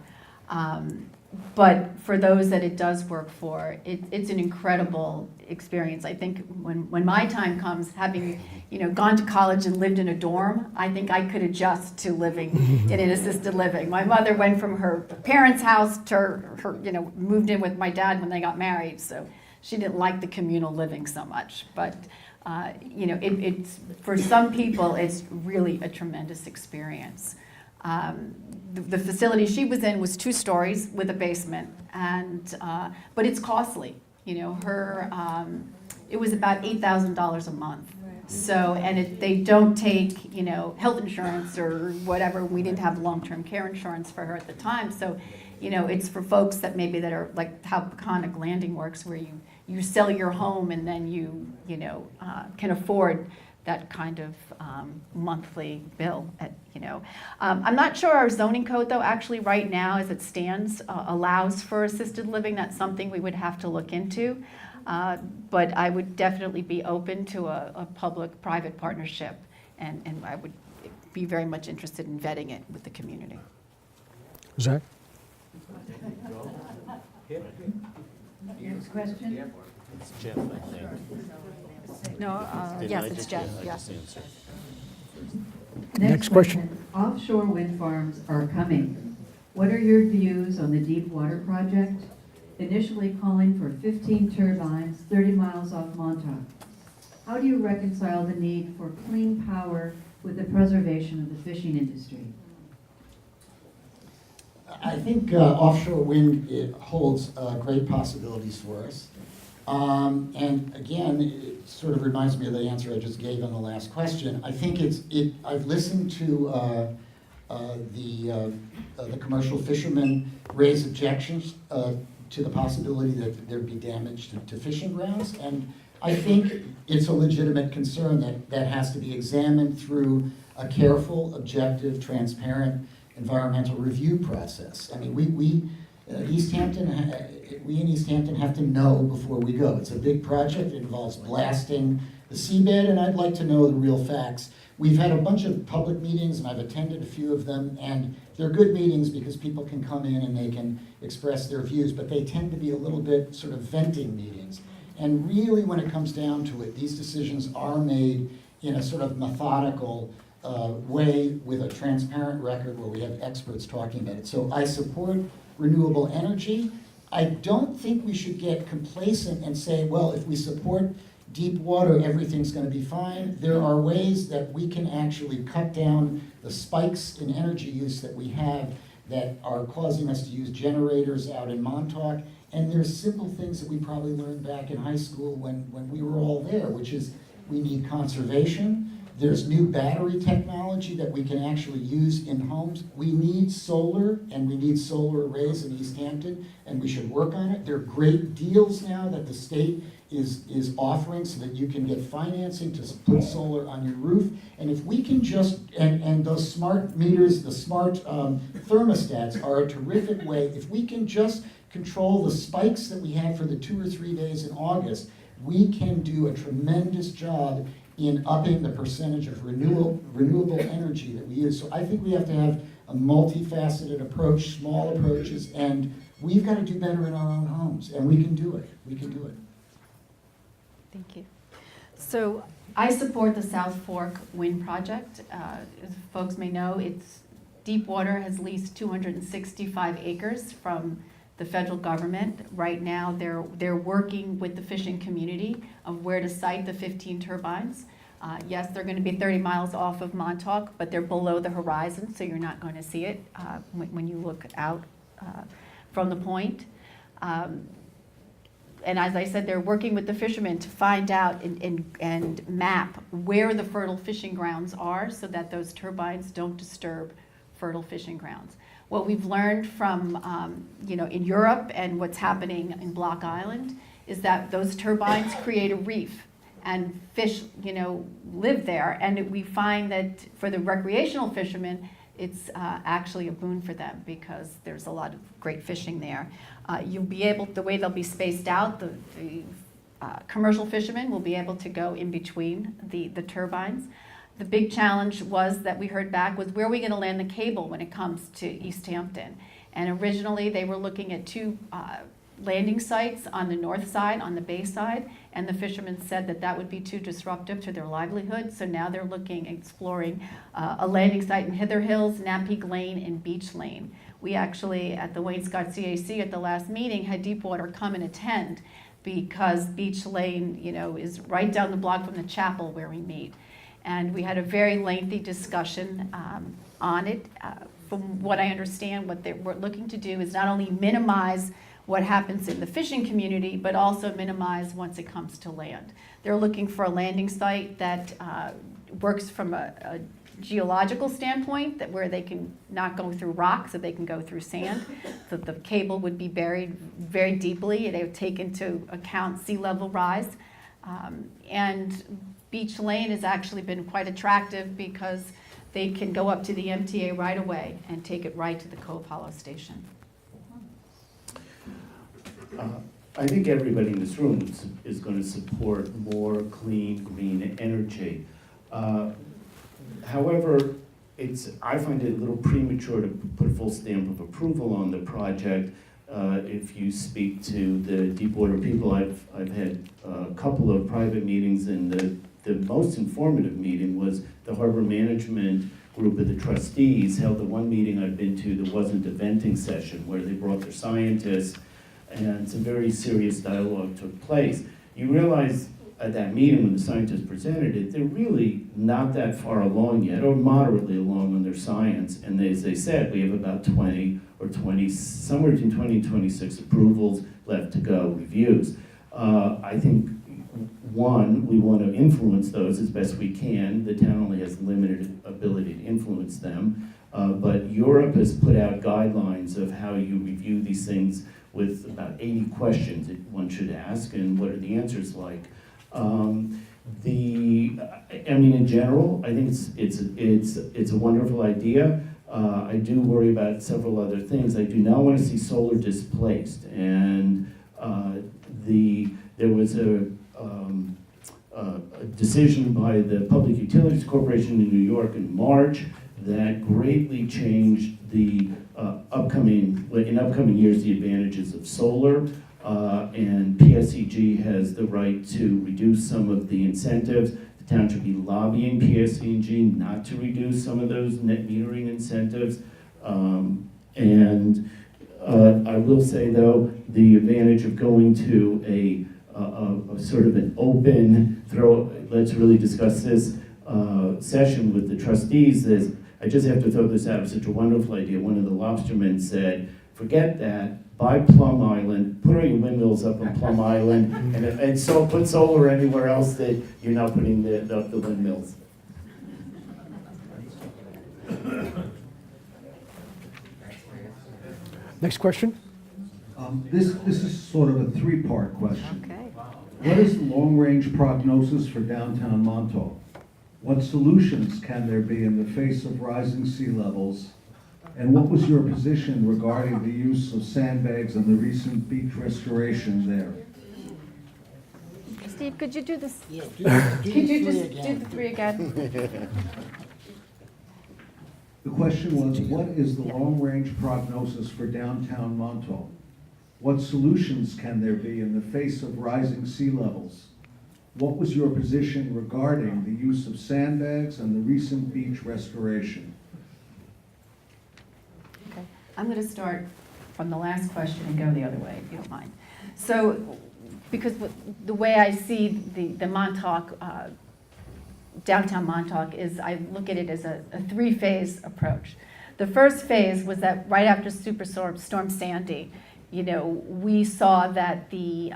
But for those that it does work for, it's an incredible experience. I think when my time comes, having gone to college and lived in a dorm, I think I could adjust to living in an assisted living. My mother went from her parents' house to her moved in with my dad when they got married, so she didn't like the communal living so much. But it's for some people, it's really a tremendous experience. The facility she was in was 2 stories with a basement, but it's costly. It was about $8,000 a month. So, and they don't take, health insurance or whatever. We didn't have long-term care insurance for her at the time. So, it's for folks that are like how Peconic Landing works, where you sell your home and then you can afford that kind of monthly bill. I'm not sure our zoning code, though, actually right now, as it stands, allows for assisted living. That's something we would have to look into. But I would definitely be open to a public-private partnership, and I would be very much interested in vetting it with the community. Zach? Next question? It's Jeff, I think. No, Didn't yes, I it's just- Jeff, I yeah. just answered. Next question. Offshore wind farms are coming. What are your views on the Deepwater project? Initially calling for 15 turbines 30 miles off Montauk. How do you reconcile the need for clean power with the preservation of the fishing industry? I think offshore wind, it holds great possibilities for us. And again, it sort of reminds me of the answer I just gave on the last question. I think I've listened to the commercial fishermen raise objections to the possibility that there'd be damage to fishing grounds. And I think it's a legitimate concern that has to be examined through a careful, objective, transparent environmental review process. I mean, we in East Hampton have to know before we go. It's a big project. It involves blasting the seabed, and I'd like to know the real facts. We've had a bunch of public meetings, and I've attended a few of them, and they're good meetings because people can come in and they can express their views, but they tend to be a little bit sort of venting meetings. And really, when it comes down to it, these decisions are made in a sort of methodical way with a transparent record where we have experts talking about it. So I support renewable energy. I don't think we should get complacent and say, well, if we support deep water, everything's going to be fine. There are ways that we can actually cut down the spikes in energy use that we have that are causing us to use generators out in Montauk. And there's simple things that we probably learned back in high school when we were all there, which is we need conservation. There's new battery technology that we can actually use in homes. We need solar, and we need solar arrays in East Hampton, and we should work on it. There are great deals now that the state is offering so that you can get financing to put solar on your roof. And if we can just, and those smart meters, the smart thermostats are a terrific way. If we can just control the spikes that we had for the 2 or 3 days in August, we can do a tremendous job in upping the percentage of renewable energy that we use. So I think we have to have a multifaceted approach, small approaches, and we've got to do better in our own homes, and we can do it. We can do it. Thank you. So I support the South Fork Wind Project. As folks may know, Deepwater has leased 265 acres from the federal government. Right now, they're working with the fishing community of where to site the 15 turbines. Yes, they're going to be 30 miles off of Montauk, but they're below the horizon, so you're not going to see it when you look out from the point. And as I said, they're working with the fishermen to find out and map where the fertile fishing grounds are so that those turbines don't disturb fertile fishing grounds. What we've learned from, in Europe and what's happening in Block Island is that those turbines create a reef and fish, live there. And we find that for the recreational fishermen, it's actually a boon for them because there's a lot of great fishing there. You'll be able, the way they'll be spaced out, the commercial fishermen will be able to go in between the turbines. The big challenge was that we heard back was where are we going to land the cable when it comes to East Hampton? And originally, they were looking at two landing sites on the north side, on the bay side, and the fishermen said that that would be too disruptive to their livelihood. So now they're exploring a landing site in Hither Hills, Napeak Lane, and Beach Lane. We actually, at the Wainscott CAC at the last meeting, had Deepwater come and attend because Beach Lane, is right down the block from the chapel where we meet. And we had a very lengthy discussion on it. From what I understand, what they're looking to do is not only minimize what happens in the fishing community, but also minimize once it comes to land. They're looking for a landing site that works from a geological standpoint, that where they can not go through rock, so they can go through sand. So the cable would be buried very deeply. They would take into account sea level rise. And Beach Lane has actually been quite attractive because they can go up to the MTA right away and take it right to the Cove Hollow station. I think everybody in this room is going to support more clean, green energy. However, I find it a little premature to put a full stamp of approval on the project. If you speak to the Deepwater people, I've had a couple of private meetings, and the most informative meeting was the harbor management group of the trustees held the one meeting I've been to that wasn't a venting session, where they brought their scientists, and some very serious dialogue took place. You realize at that meeting when the scientists presented it, they're really not that far along yet, or moderately along on their science. And as they said, we have about 20, somewhere between 20 and 26 approvals left to go, reviews. I think, one, we want to influence those as best we can. The town only has limited ability to influence them. But Europe has put out guidelines of how you review these things with about 80 questions that one should ask, and what are the answers like. In general, I think it's a wonderful idea. I do worry about several other things. I do not want to see solar displaced, and there was a decision by the Public Utilities Corporation in New York in March that greatly changed the in upcoming years, the advantages of solar, and PSEG has the right to reduce some of the incentives. The town should be lobbying PSEG not to reduce some of those net metering incentives. And I will say, though, the advantage of going to a sort of an open, let's really discuss this session with the trustees is, I just have to throw this out. It's such a wonderful idea. One of the lobstermen said, forget that, buy Plum Island, put all your windmills up on Plum Island, and so put solar anywhere else that you're not putting the windmills. Next question? This is sort of a three-part question. Okay. What is the long-range prognosis for downtown Montauk? What solutions can there be in the face of rising sea levels? And what was your position regarding the use of sandbags and the recent beach restoration there? Steve, could you do this? Yeah, Could you just do the three again? The question was, what is the long-range prognosis for downtown Montauk? What solutions can there be in the face of rising sea levels? What was your position regarding the use of sandbags and the recent beach restoration? Okay. I'm going to start from the last question and go the other way, if you don't mind. So, because the way I see the Montauk, downtown Montauk is, I look at it as a three-phase approach. The first phase was that right after Superstorm Sandy, we saw that the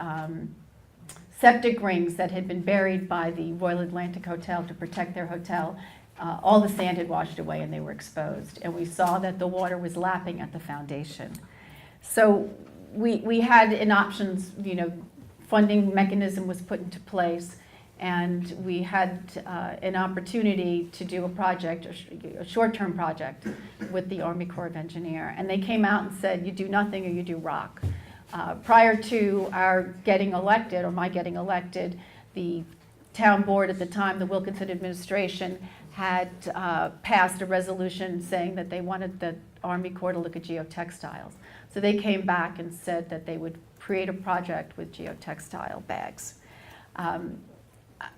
septic rings that had been buried by the Royal Atlantic Hotel to protect their hotel, all the sand had washed away and they were exposed. And we saw that the water was lapping at the foundation. So we had an options, funding mechanism was put into place, and we had an opportunity to do a project, a short-term project with the Army Corps of Engineers. And they came out and said, you do nothing or you do rock. Prior to our getting elected, or my getting elected, the town board at the time, the Wilkinson administration, had passed a resolution saying that they wanted the Army Corps to look at geotextiles. So they came back and said that they would create a project with geotextile bags.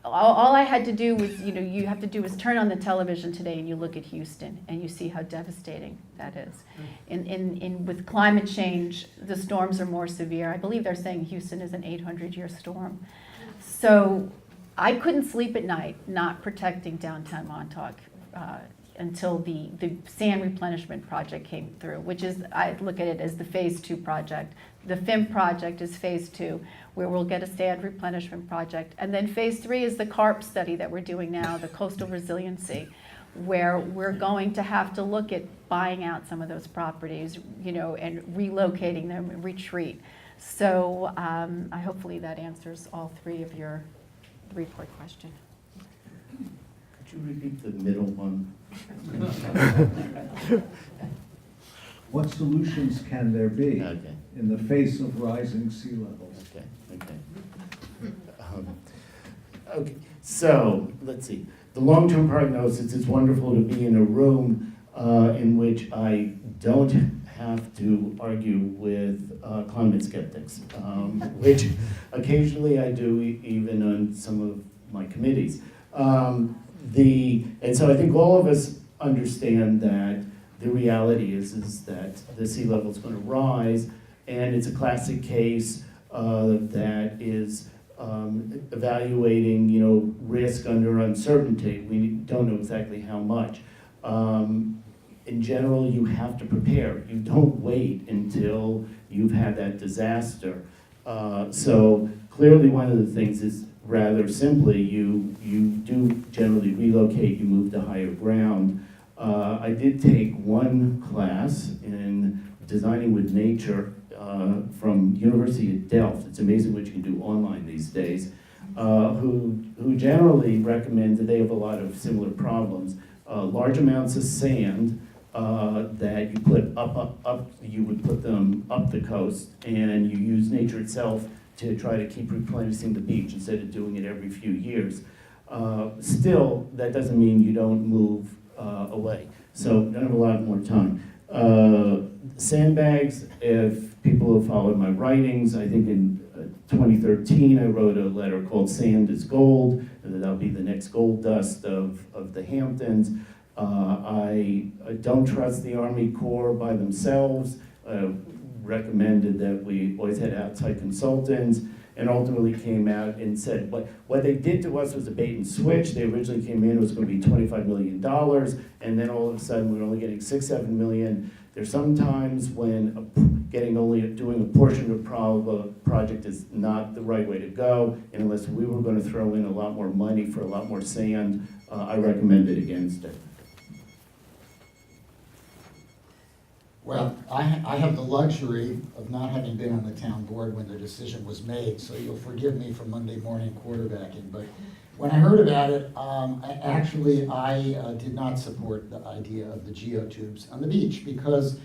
All I had to do was, you have to do is turn on the television today and you look at Houston and you see how devastating that is. With climate change, the storms are more severe. I believe they're saying Houston is an 800-year storm. So I couldn't sleep at night not protecting downtown Montauk until the sand replenishment project came through, which is, I look at it as the phase 2 project. The FIM project is phase 2, where we'll get a sand replenishment project. And then phase 3 is the CARP study that we're doing now, the coastal resiliency, where we're going to have to look at buying out some of those properties, and relocating them, retreat. So hopefully that answers all 3 of your 3-part question. Could you repeat the middle one? What solutions can there be Okay. in the face of rising sea levels? Okay. Okay, so, let's see. The long-term prognosis, it's wonderful to be in a room in which I don't have to argue with climate skeptics, which occasionally I do even on some of my committees. And so I think all of us understand that the reality is that the sea level is going to rise, and it's a classic case that is evaluating, risk under uncertainty. We don't know exactly how much. In general, you have to prepare. You don't wait until you've had that disaster. So clearly, one of the things is rather simply, you do generally relocate. You move to higher ground. I did take one class in designing with nature from University of Delft. It's amazing what you can do online these days. Who generally recommend that they have a lot of similar problems. Large amounts of sand that you put you would put them up the coast, and you use nature itself to try to keep replenishing the beach instead of doing it every few years. Still, that doesn't mean you don't move away. So I don't have a lot more time. Sandbags, if people have followed my writings, I think in 2013 I wrote a letter called Sand is Gold, and that'll be the next gold dust of the Hamptons. I don't trust the Army Corps by themselves. Recommended that we always had outside consultants, and ultimately came out and said what they did to us was a bait and switch. They originally came in, it was going to be $25 million, and then all of a sudden we're only getting $6-7 million. There's some times when doing a portion of a project is not the right way to go, and unless we were going to throw in a lot more money for a lot more sand, I recommended against it. Well, I have the luxury of not having been on the town board when the decision was made, so you'll forgive me for Monday morning quarterbacking. But when I heard about it, I did not support the idea of the geotubes on the beach, because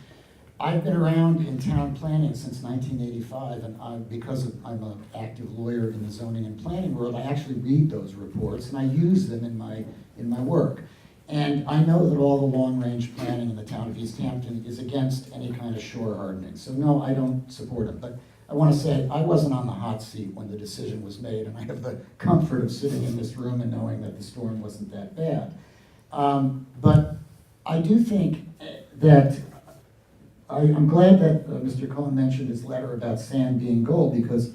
I've been around in town planning since 1985, and because I'm an active lawyer in the zoning and planning world, I actually read those reports and I use them in my work. And I know that all the long-range planning in the town of East Hampton is against any kind of shore hardening. So no, I don't support it. But I want to say, I wasn't on the hot seat when the decision was made, and I have the comfort of sitting in this room and knowing that the storm wasn't that bad. But I do think that, I'm glad that Mr. Cohen mentioned his letter about sand being gold, because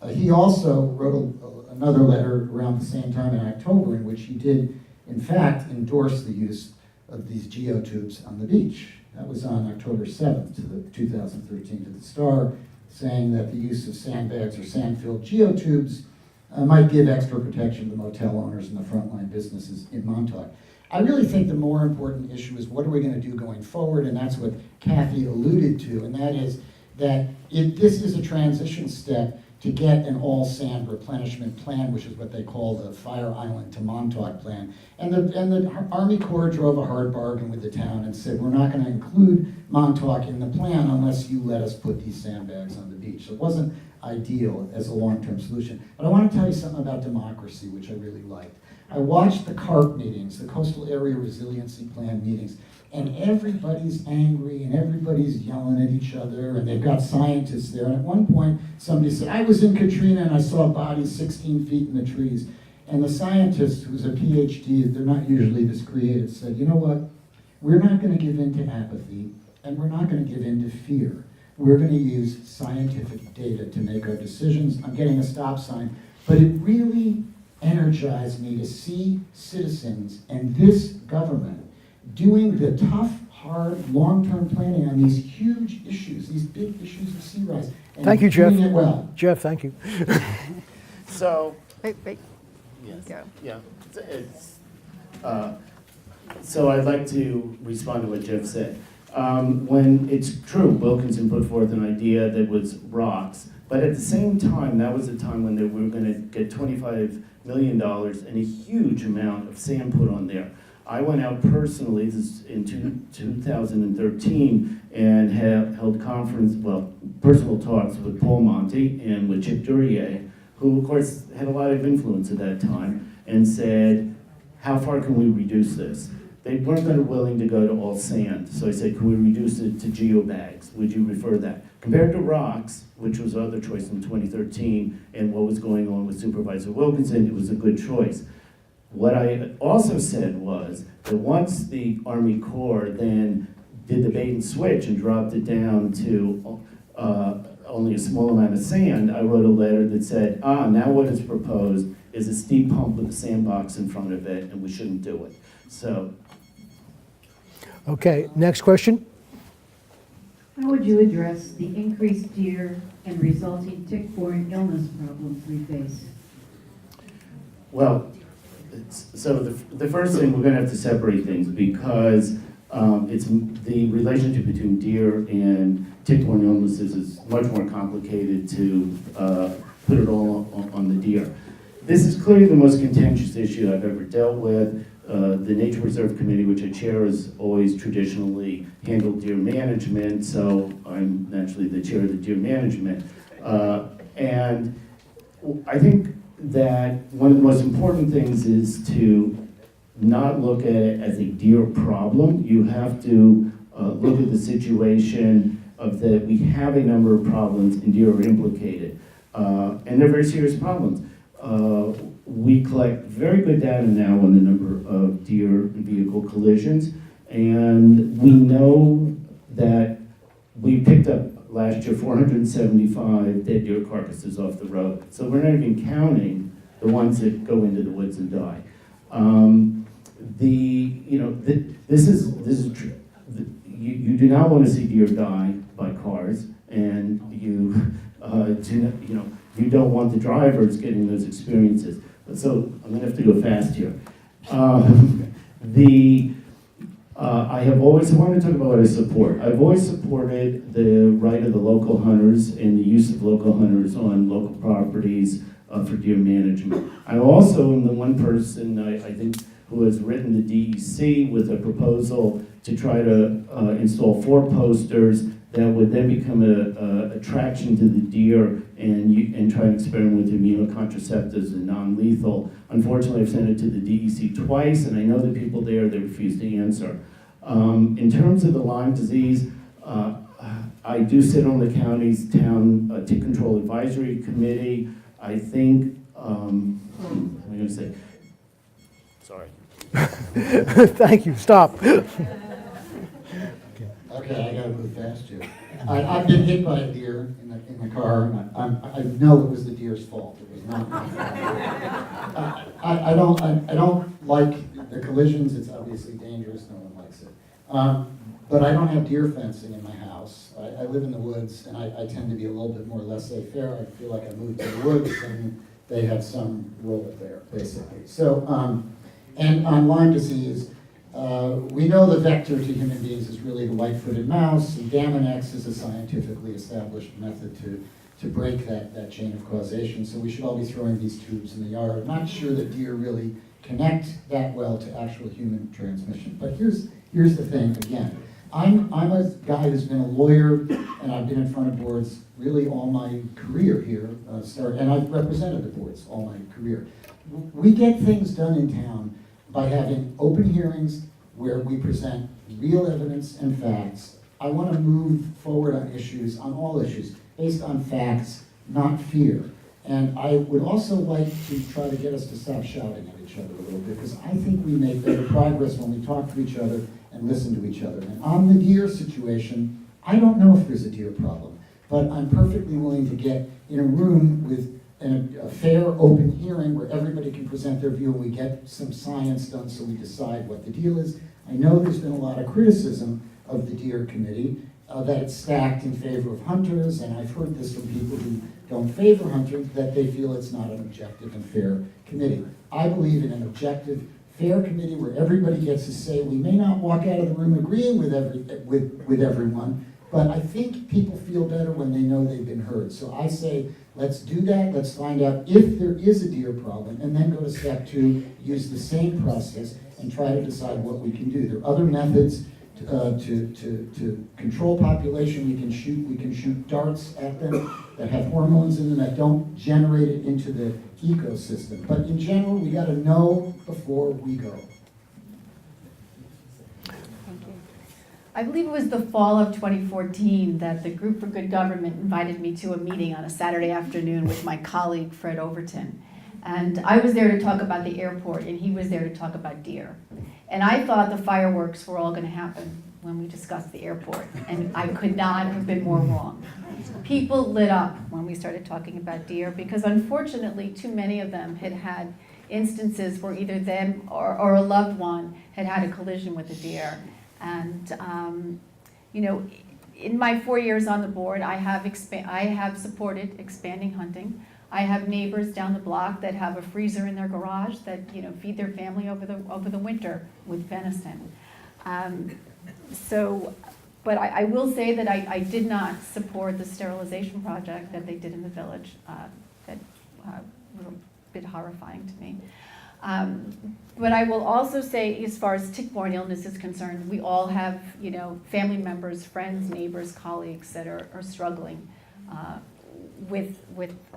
he also wrote another letter around the same time in October in which he did in fact endorse the use of these geotubes on the beach. That was on October 7th to the 2013 to the Star, saying that the use of sandbags or sand-filled geotubes might give extra protection to motel owners and the frontline businesses in Montauk. I really think the more important issue is what are we going to do going forward, and that's what Kathy alluded to, and that is that this is a transition step to get an all-sand replenishment plan, which is what they call the Fire Island to Montauk plan. And the Army Corps drove a hard bargain with the town and said, we're not going to include Montauk in the plan unless you let us put these sandbags on the beach. So it wasn't ideal as a long-term solution. But I want to tell you something about democracy, which I really liked. I watched the CARP meetings, the Coastal Area Resiliency Plan meetings, and everybody's angry and everybody's yelling at each other, and they've got scientists there. And at one point, somebody said, I was in Katrina and I saw bodies 16 feet in the trees. And the scientist, who's a PhD, they're not usually this creative, said, you know what? We're not going to give in to apathy, and we're not going to give in to fear. We're going to use scientific data to make our decisions. I'm getting a stop sign. But it really energized me to see citizens and this government doing the tough, hard, long-term planning on these huge issues, these big issues of sea rise. And Thank you, Jeff. doing it well. Jeff, thank you. So, Wait, yes, go. yeah, so I'd like to respond to what Jeff said. When it's true, Wilkinson put forth an idea that was rocks, but at the same time, that was a time when we were going to get $25 million and a huge amount of sand put on there. I went out personally, this is in 2013, and held personal talks with Paul Monti and with Chip Duryea, who of course had a lot of influence at that time, and said, how far can we reduce this? They weren't willing to go to all sand, so I said, can we reduce it to geobags? Would you refer that? Compared to rocks, which was our other choice in 2013, and what was going on with Supervisor Wilkinson, it was a good choice. What I also said was that once the Army Corps then did the bait and switch and dropped it down to only a small amount of sand, I wrote a letter that said, now what is proposed is a steep pump with a sandbox in front of it, and we shouldn't do it. So. Okay, next question. How would you address the increased deer and resulting tick-borne illness problems we face? Well, so the first thing, we're going to have to separate things because it's the relationship between deer and tick-borne illnesses is much more complicated to put it all on the deer. This is clearly the most contentious issue I've ever dealt with. The Nature Reserve Committee, which I chair, has always traditionally handled deer management, so I'm naturally the chair of the deer management. And I think that one of the most important things is to not look at it as a deer problem. You have to look at the situation of that we have a number of problems and deer are implicated. And they're very serious problems. We collect very good data now on the number of deer and vehicle collisions, and we know that we picked up last year 475 dead deer carcasses off the road. So we're not even counting the ones that go into the woods and die. This is true. You do not want to see deer die by cars, and you you don't want the drivers getting those experiences. So I'm going to have to go fast here. I want to talk about what I support. I've always supported the right of the local hunters and the use of local hunters on local properties for deer management. I also am the one person, I think, who has written the DEC with a proposal to try to install 4 posters that would then become an attraction to the deer and try and experiment with immunocontraceptives and non-lethal. Unfortunately, I've sent it to the DEC twice, and I know the people there, they refuse to answer. In terms of the Lyme disease, I do sit on the county's town tick control advisory committee. I think, what am I going to say? Sorry. Thank you, stop. Okay, I gotta move fast here. I've been hit by a deer in the car, and I know it was the deer's fault. It was not my fault. I don't like the collisions. It's obviously dangerous. No one likes it. But I don't have deer fencing in my house. I live in the woods, and I tend to be a little bit more laissez-faire. I feel like I moved to the woods, and they have some role there, basically. So, and on Lyme disease. We know the vector to human beings is really the white-footed mouse, and Gamonex is a scientifically established method to break that chain of causation. So we should all be throwing these tubes in the yard. I'm not sure that deer really connect that well to actual human transmission. But here's the thing, again. I'm a guy who's been a lawyer, and I've been in front of boards really all my career here, and I've represented the boards all my career. we get things done in town by having open hearings where we present real evidence and facts. I want to move forward on issues, on all issues, based on facts, not fear. And I would also like to try to get us to stop shouting at each other a little bit, because I think we make better progress when we talk to each other and listen to each other. And on the deer situation, I don't know if there's a deer problem, but I'm perfectly willing to get in a room with a fair, open hearing where everybody can present their view and we get some science done so we decide what the deal is. I know there's been a lot of criticism of the deer committee, that it's stacked in favor of hunters, and I've heard this from people who don't favor hunters, that they feel it's not an objective and fair committee. I believe in an objective, fair committee where everybody gets to say. We may not walk out of the room agreeing with everyone, but I think people feel better when they know they've been heard. So I say, let's do that, let's find out if there is a deer problem, and then go to step 2, use the same process, and try to decide what we can do. There are other methods to control population. We can shoot darts at them that have hormones in them that don't generate it into the ecosystem. But in general, we got to know before we go. Thank you. I believe it was the fall of 2014 that the Group for Good Government invited me to a meeting on a Saturday afternoon with my colleague, Fred Overton. And I was there to talk about the airport, and he was there to talk about deer. And I thought the fireworks were all going to happen when we discussed the airport, and I could not have been more wrong. People lit up when we started talking about deer, because unfortunately, too many of them had had instances where either them or a loved one had had a collision with a deer. And you know, in my 4 years on the board, I have supported expanding hunting. I have neighbors down the block that have a freezer in their garage that, you know, feed their family over the winter with venison. But I will say that I did not support the sterilization project that they did in the village. That was a bit horrifying to me. But I will also say, as far as tick-borne illness is concerned, we all have, you know, family members, friends, neighbors, colleagues that are struggling with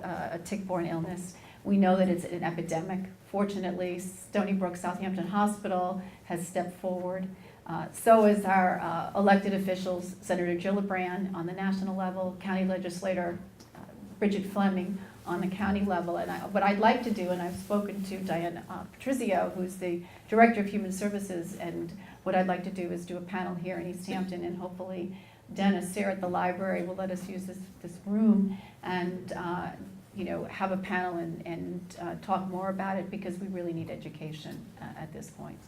a tick-borne illness. We know that it's an epidemic. Fortunately, Stony Brook Southampton Hospital has stepped forward. So is our elected officials, Senator Gillibrand on the national level, County Legislator Bridget Fleming on the county level. And what I'd like to do, and I've spoken to Diane Patrizio, who's the Director of Human Services, and what I'd like to do is do a panel here in East Hampton, and hopefully Dennis, Sarah at the library will let us use this room and you know, have a panel and talk more about it, because we really need education at this point.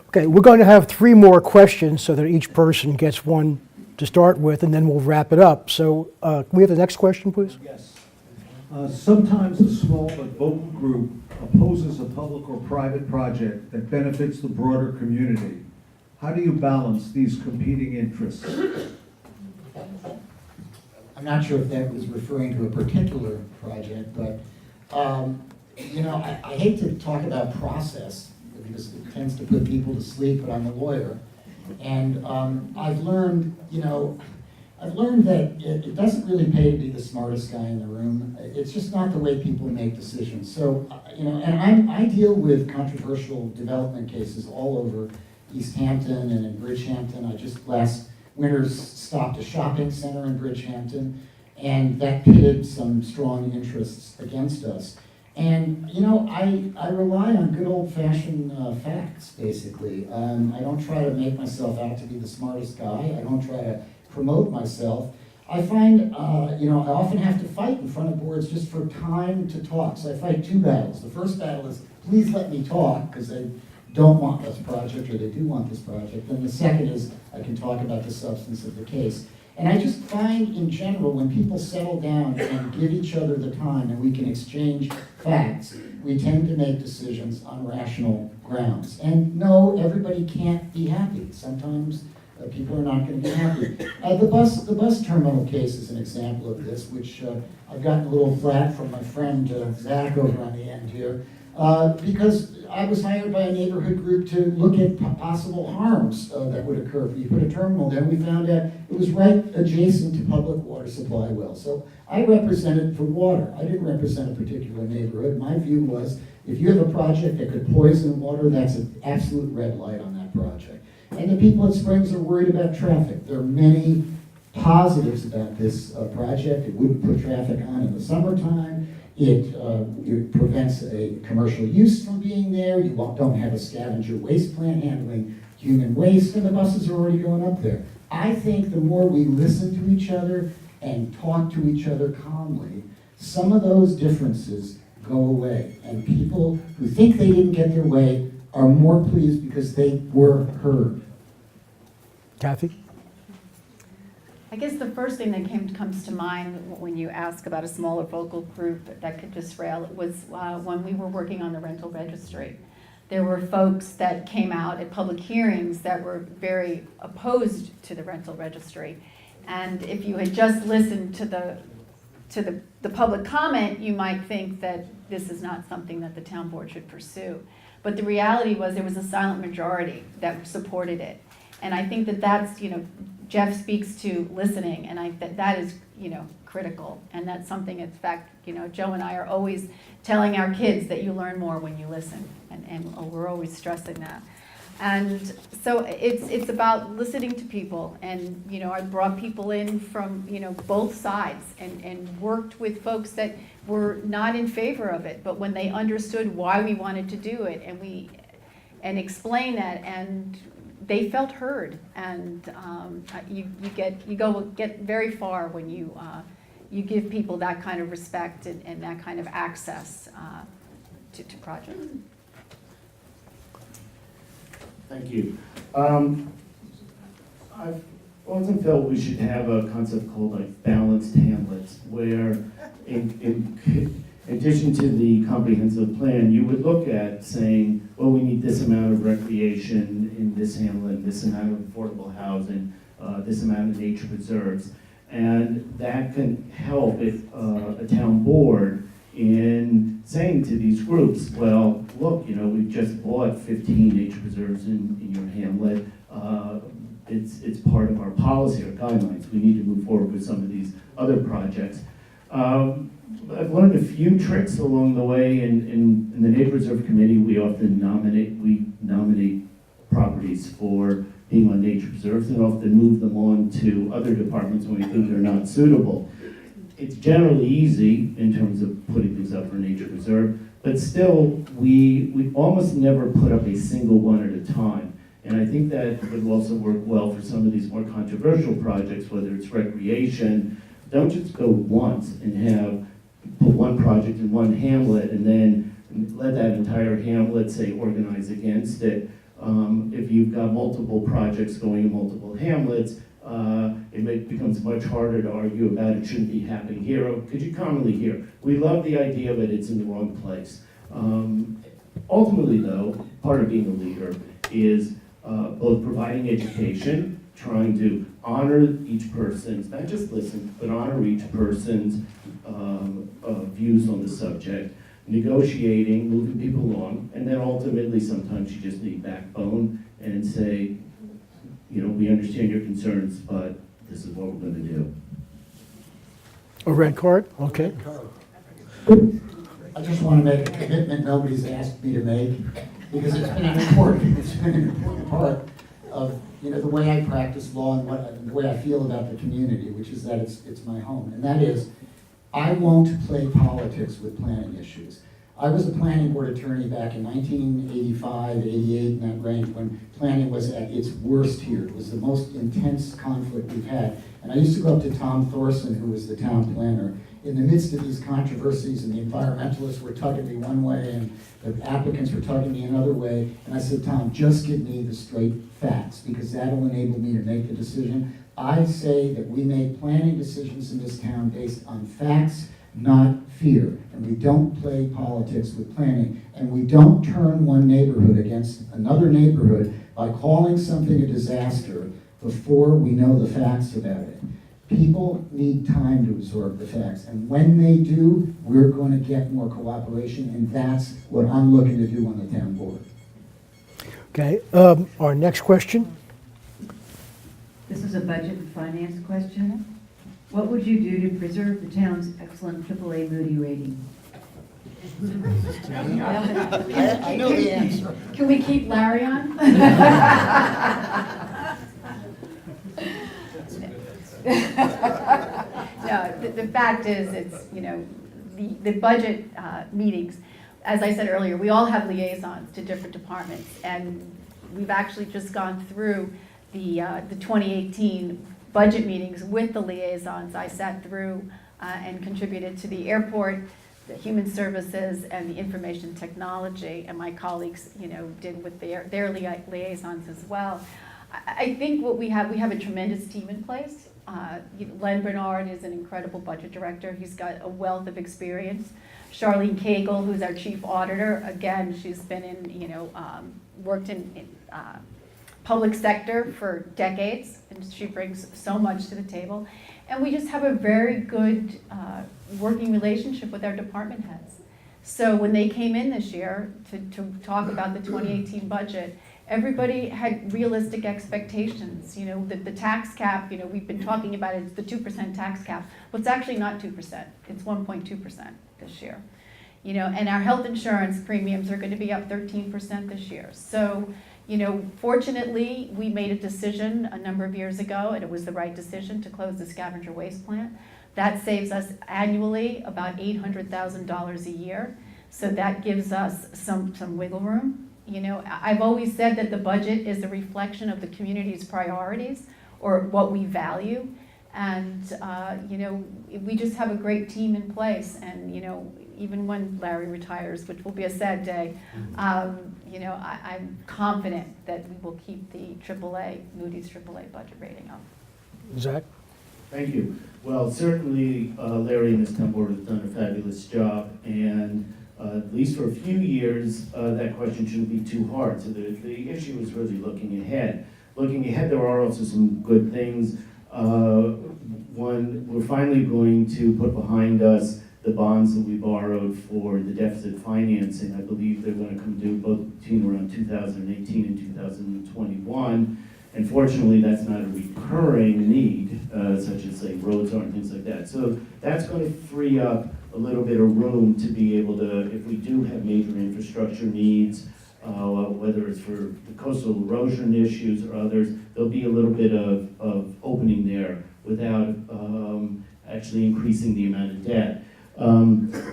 Okay, we're going to have 3 more questions so that each person gets one to start with, and then we'll wrap it up. So can we have the next question, please? Yes. Sometimes a small but vocal group opposes a public or private project that benefits the broader community. How do you balance these competing interests? I'm not sure if that was referring to a particular project, but you know, I hate to talk about process because it tends to put people to sleep, but I'm a lawyer. And I've learned, you know, that it doesn't really pay to be the smartest guy in the room. It's just not the way people make decisions. So, you know, and I deal with controversial development cases all over East Hampton and in Bridgehampton. I just last winter stopped a shopping center in Bridgehampton, and that pitted some strong interests against us. And, you know, I rely on good old-fashioned facts, basically. I don't try to make myself out to be the smartest guy. I don't try to promote myself. I find, you know, I often have to fight in front of boards just for time to talk. So I fight 2 battles. The first battle is, please let me talk, because they don't want this project, or they do want this project. And the second is, I can talk about the substance of the case. And I just find, in general, when people settle down and give each other the time and we can exchange facts, we tend to make decisions on rational grounds. And no, everybody can't be happy. Sometimes people are not going to be happy. The bus terminal case is an example of this, which I've gotten a little flack from my friend Zach over on the end here, because I was hired by a neighborhood group to look at possible harms that would occur if you put a terminal there. We found out it was right adjacent to public water supply wells. So I represented for water. I didn't represent a particular neighborhood. My view was, If you have a project that could poison water, that's an absolute red light on that project. And the people at Springs are worried about traffic. There are many positives about this project. It wouldn't put traffic on in the summertime. It prevents a commercial use from being there. You don't have a scavenger waste plant handling human waste, and the buses are already going up there. I think the more we listen to each other and talk to each other calmly, some of those differences go away. And people who think they didn't get their way are more pleased because they were heard. Kathy? I guess the first thing that comes to mind when you ask about a smaller focal group that could disrail it was when we were working on the rental registry. There were folks that came out at public hearings that were very opposed to the rental registry. And if you had just listened to the public comment, you might think that this is not something that the town board should pursue. But the reality was there was a silent majority that supported it. And I think that that's, Jeff speaks to listening, and that is, critical. And that's something, in fact, Joe and I are always telling our kids that you learn more when you listen, and we're always stressing that. And so it's about listening to people, and I brought people in from both sides, and worked with folks that were not in favor of it, but when they understood why we wanted to do it, and explain that, and they felt heard, and you get very far when you give people that kind of respect and that kind of access to projects. Thank you. I've often felt we should have a concept called like balanced hamlets, where in addition to the comprehensive plan, you would look at saying, well, we need this amount of recreation in this hamlet, this amount of affordable housing, this amount of nature preserves. And that can help if a town board in saying to these groups, well, look, we've just bought 15 nature preserves in your hamlet. It's part of our policy, our guidelines. We need to move forward with some of these other projects. I've learned a few tricks along the way. In the Nature Preserve Committee, we often nominate properties for being on nature preserves, and often move them on to other departments when we think they're not suitable. It's generally easy in terms of putting things up for nature preserve, but still, we almost never put up a single one at a time. And I think that would also work well for some of these more controversial projects, whether it's recreation. Don't just go once and put one project in one hamlet and then let that entire hamlet, say, organize against it. If you've got multiple projects going in multiple hamlets, it becomes much harder to argue about it shouldn't be happening here, or could you commonly hear? We love the idea, but it's in the wrong place. Ultimately, though, part of being a leader is both providing education, trying to honor each person's, not just listen, but honor each person's views on the subject, negotiating, moving people along, and then ultimately sometimes you just need backbone and say, we understand your concerns, but this is what we're going to do. A red card? Okay. I just want to make a commitment nobody's asked me to make, because it's been an important part of the way I practice law and the way I feel about the community, which is that it's my home. And that is, I won't play politics with planning issues. I was a planning board attorney back in 1985, 88, in that range, when planning was at its worst here. It was the most intense conflict we've had. And I used to go up to Tom Thorson, who was the town planner, in the midst of these controversies, and the environmentalists were tugging me one way, and the applicants were tugging me another way. And I said, Tom, just give me the straight facts, because that'll enable me to make a decision. I say that we make planning decisions in this town based on facts, not fear. And we don't play politics with planning. And we don't turn one neighborhood against another neighborhood by calling something a disaster before we know the facts about it. People need time to absorb the facts. And when they do, we're going to get more cooperation. And that's what I'm looking to do on the town board. Okay. Our next question. This is a budget and finance question. What would you do to preserve the town's excellent AAA Moody rating? I know the answer. Can we keep Larry on? No, the fact is, it's, you know, the budget meetings, as I said earlier, we all have liaisons to different departments, and we've actually just gone through the 2018 budget meetings with the liaisons. I sat through and contributed to the airport, the human services, and the information technology, and my colleagues, you know, did with their liaisons as well. I think what we have a tremendous team in place. Len Bernard is an incredible budget director. He's got a wealth of experience. Charlene Cagle, who's our chief auditor, again, she's been in, you know, worked in public sector for decades, and she brings so much to the table. And we just have a very good working relationship with our department heads. So when they came in this year to talk about the 2018 budget, everybody had realistic expectations. You know, the tax cap, you know, we've been talking about it, it's the 2% tax cap. Well, it's actually not 2%, it's 1.2% this year. You know, and our health insurance premiums are going to be up 13% this year. So, you know, fortunately, we made a decision a number of years ago, and it was the right decision, to close the scavenger waste plant. That saves us annually about $800,000 a year. So that gives us some wiggle room. You know, I've always said that the budget is a reflection of the community's priorities or what we value. And, you know, we just have a great team in place. And, you know, even when Larry retires, which will be a sad day, you know, I'm confident that we will keep the Moody's AAA budget rating up. Zach? Thank you. Well, certainly Larry and his town board have done a fabulous job, and at least for a few years, that question shouldn't be too hard. So the issue is really looking ahead. Looking ahead, there are also some good things. One, we're finally going to put behind us the bonds that we borrowed for the deficit financing. I believe they're going to come due both between around 2018 and 2021. And fortunately, that's not a recurring need, such as like roads are and things like that. So that's going to free up a little bit of room to be able to, if we do have major infrastructure needs, whether it's for the coastal erosion issues or others, there'll be a little bit of opening there without actually increasing the amount of debt.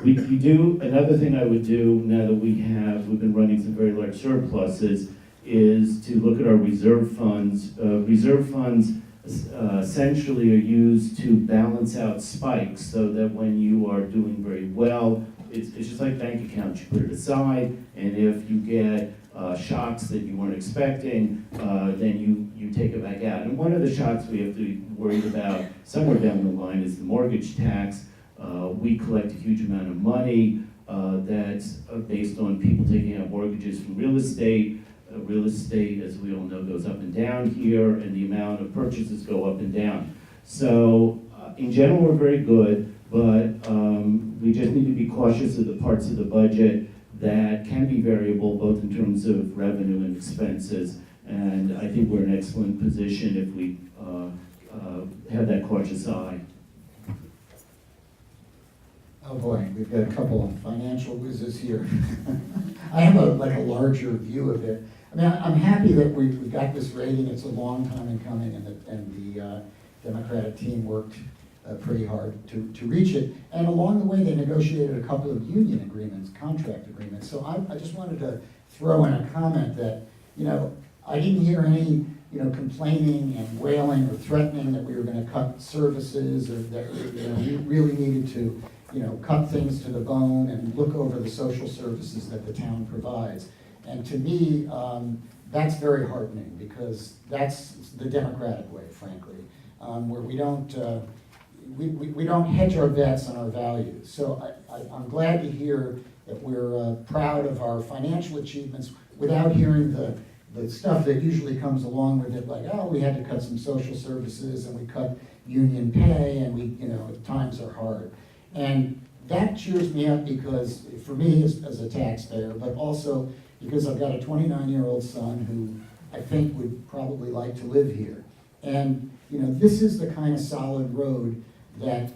We do, another thing I would do now that we've been running some very large surpluses, is to look at our reserve funds. Reserve funds essentially are used to balance out spikes so that when you are doing very well, it's just like bank accounts. You put it aside, and if you get shocks that you weren't expecting, then you take it back out. And one of the shocks we have to be worried about somewhere down the line is the mortgage tax. We collect a huge amount of money that's based on people taking out mortgages from real estate. Real estate, as we all know, goes up and down here, and the amount of purchases go up and down. So in general, we're very good, but we just need to be cautious of the parts of the budget that can be variable, both in terms of revenue and expenses. And I think we're in an excellent position if we have that cautious eye. Oh boy, we've got a couple of financial whizzes here. I have a larger view of it. I mean, I'm happy that we've got this rating. It's a long time in coming, and the Democratic team worked pretty hard to reach it. And along the way, they negotiated a couple of union agreements, contract agreements. So I just wanted to throw in a comment that, you know, I didn't hear any, you know, complaining and wailing or threatening that we were going to cut services, or that, you know, we really needed to, you know, cut things to the bone and look over the social services that the town provides. And to me, that's very heartening, because that's the Democratic way, frankly, where we don't hedge our bets on our values. So I'm glad to hear that we're proud of our financial achievements without hearing the stuff that usually comes along with it, like, oh, we had to cut some social services and we cut union pay, and we, you know, times are hard. And that cheers me up, because for me as a taxpayer, but also because I've got a 29-year-old son who I think would probably like to live here. And, you know, this is the kind of solid road that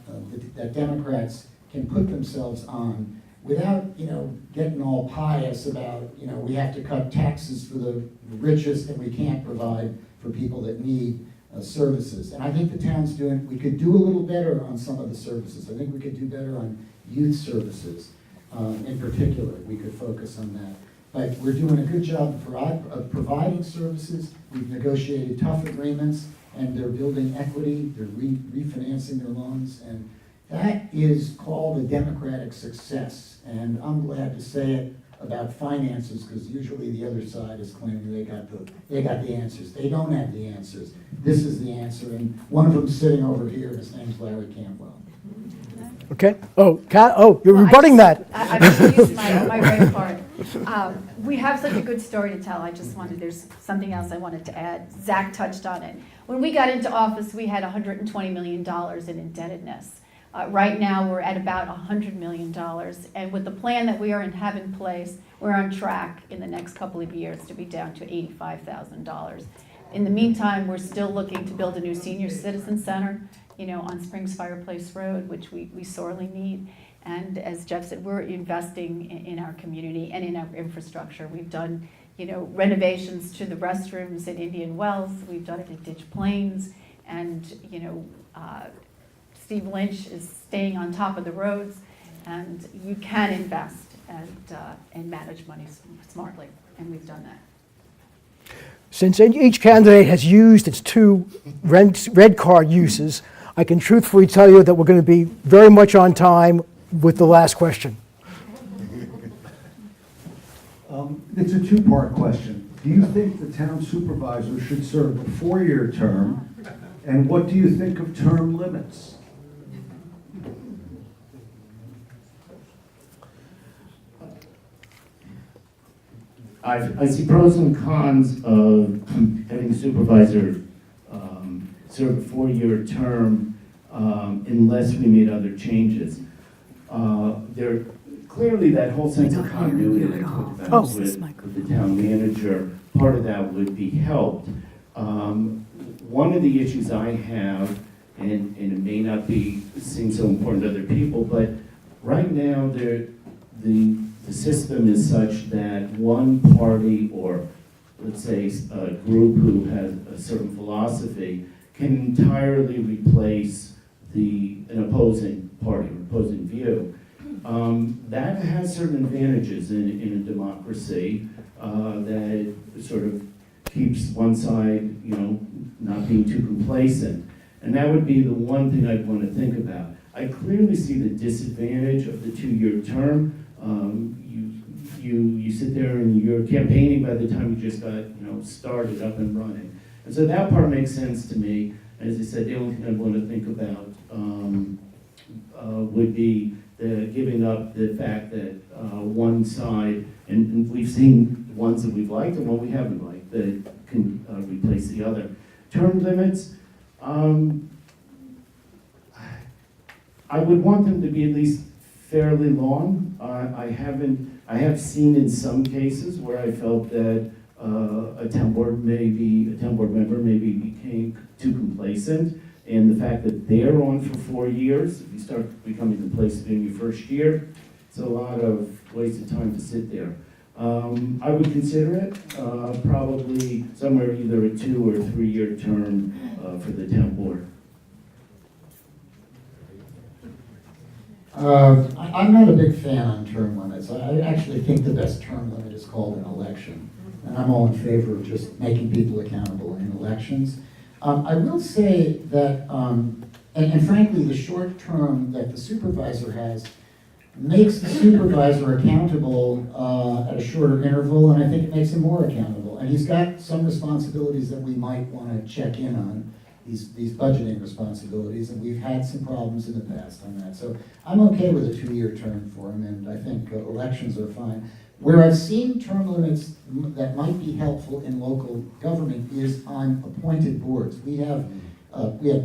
that Democrats can put themselves on without, getting all pious about, we have to cut taxes for the richest and we can't provide for people that need services. And I think the town's we could do a little better on some of the services. I think we could do better on youth services in particular. We could focus on that. But we're doing a good job of providing services. We've negotiated tough agreements, and they're building equity. They're refinancing their loans, and that is called a democratic success. And I'm glad to say it about finances, because usually the other side is claiming they got the answers. They don't have the answers. This is the answer, and one of them's sitting over here. His name's Larry Campbell. Okay. You're Well, rebutting that. I just used my right part. We have such a good story to tell. There's something else I wanted to add. Zach touched on it. When we got into office, we had $120 million in indebtedness. Right now, we're at about $100 million. And with the plan that we have in place, we're on track in the next couple of years to be down to $85,000. In the meantime, we're still looking to build a new senior citizen center, on Springs Fireplace Road, which we sorely need. And as Jeff said, we're investing in our community and in our infrastructure. We've done, renovations to the restrooms at Indian Wells. We've done it at Ditch Plains. And, Steve Lynch is staying on top of the roads. And you can invest and manage money smartly. And we've done that. Since each candidate has used its two red card uses, I can truthfully tell you that we're going to be very much on time with the last question. It's a two-part question. Do you think the town supervisor should serve a 4-year term? And what do you think of term limits? I see pros and cons of having a supervisor serve a 4-year term unless we made other changes. Clearly, that whole sense of continuity that I talked about with the town manager, part of that would be helped. One of the issues I have, and it may not be seem so important to other people, but right now the system is such that one party, or let's say a group who has a certain philosophy, can entirely replace an opposing party, or opposing view. That has certain advantages in a democracy that sort of keeps one side, not being too complacent. And that would be the one thing I'd want to think about. I clearly see the disadvantage of the 2-year term. You sit there and you're campaigning by the time you just got started up and running. And so that part makes sense to me. As I said, the only thing I want to think about would be giving up the fact that one side, and we've seen ones that we've liked and one we haven't liked, that can replace the other. Term limits, I would want them to be at least fairly long. I have seen in some cases where I felt that a town board member maybe became too complacent, and the fact that they're on for 4 years, if you start becoming complacent in your first year, it's a lot of wasted time to sit there. I would consider it probably somewhere either a 2 or 3 year term for the town board. I'm not a big fan on term limits. I actually think the best term limit is called an election. And I'm all in favor of just making people accountable in elections. I will say that, and frankly, the short term that the supervisor has makes the supervisor accountable at a shorter interval, and I think it makes him more accountable. And he's got some responsibilities that we might want to check in on, these budgeting responsibilities, and we've had some problems in the past on that. So I'm okay with a 2-year term for him, and I think elections are fine. Where I've seen term limits that might be helpful in local government is on appointed boards. We have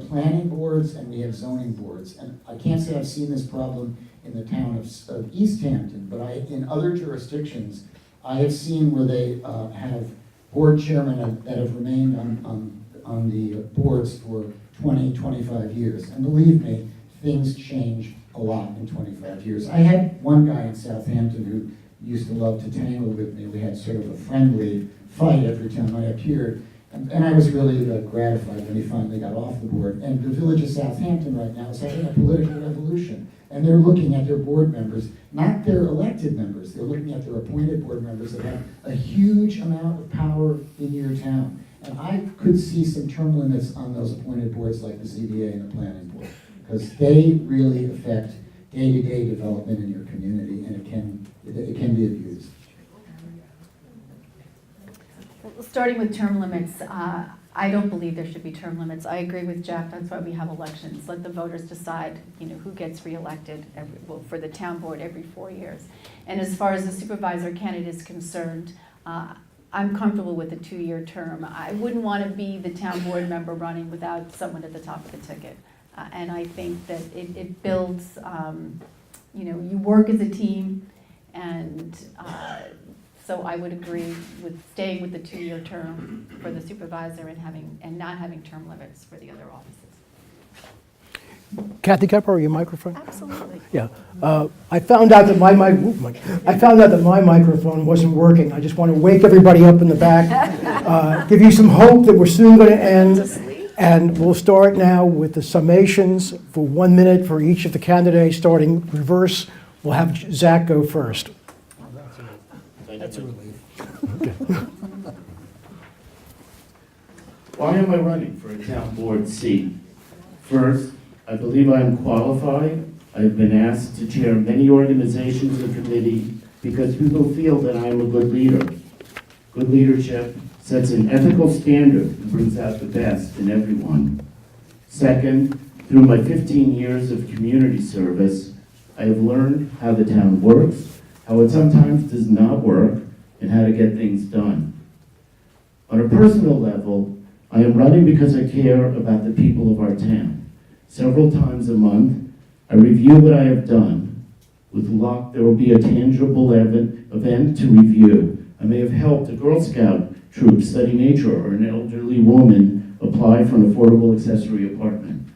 planning boards and we have zoning boards, and I can't say I've seen this problem in the town of East Hampton, but in other jurisdictions, I have seen where they have board chairmen that have remained on the boards for 20, 25 years. And believe me, things change a lot in 25 years. I had one guy in Southampton who used to love to tangle with me. We had sort of a friendly fight every time I appeared. And I was really gratified when he finally got off the board. And the village of Southampton right now is having a political revolution. And they're looking at their board members, not their elected members. They're looking at their appointed board members that have a huge amount of power in your town. And I could see some term limits on those appointed boards like the ZBA and the planning board, because they really affect day-to-day development in your community, and it can be abused. Starting with term limits, I don't believe there should be term limits. I agree with Jeff, that's why we have elections. Let the voters decide, who gets reelected for the town board every 4 years. And as far as the supervisor candidate is concerned, I'm comfortable with a 2-year term. I wouldn't want to be the town board member running without someone at the top of the ticket. And I think that it builds, you work as a team, and so I would agree with staying with the 2-year term for the supervisor and not having term limits for the other offices. Kathy, can I borrow your microphone? Absolutely. Yeah. I found out that my microphone wasn't working. I just want to wake everybody up in the back, give you some hope that we're soon going to end. And we'll start now with the summations for 1 minute for each of the candidates, starting reverse. We'll have Zach go first. That's a relief. Okay. Why am I running for a town board seat? First, I believe I am qualified. I've been asked to chair many organizations and committees because people feel that I am a good leader. Good leadership sets an ethical standard and brings out the best in everyone. Second, through my 15 years of community service, I have learned how the town works, how it sometimes does not work, and how to get things done. On a personal level, I am running because I care about the people of our town. Several times a month, I review what I have done. With luck, there will be a tangible event to review. I may have helped a Girl Scout troop study nature, or an elderly woman apply for an affordable accessory apartment.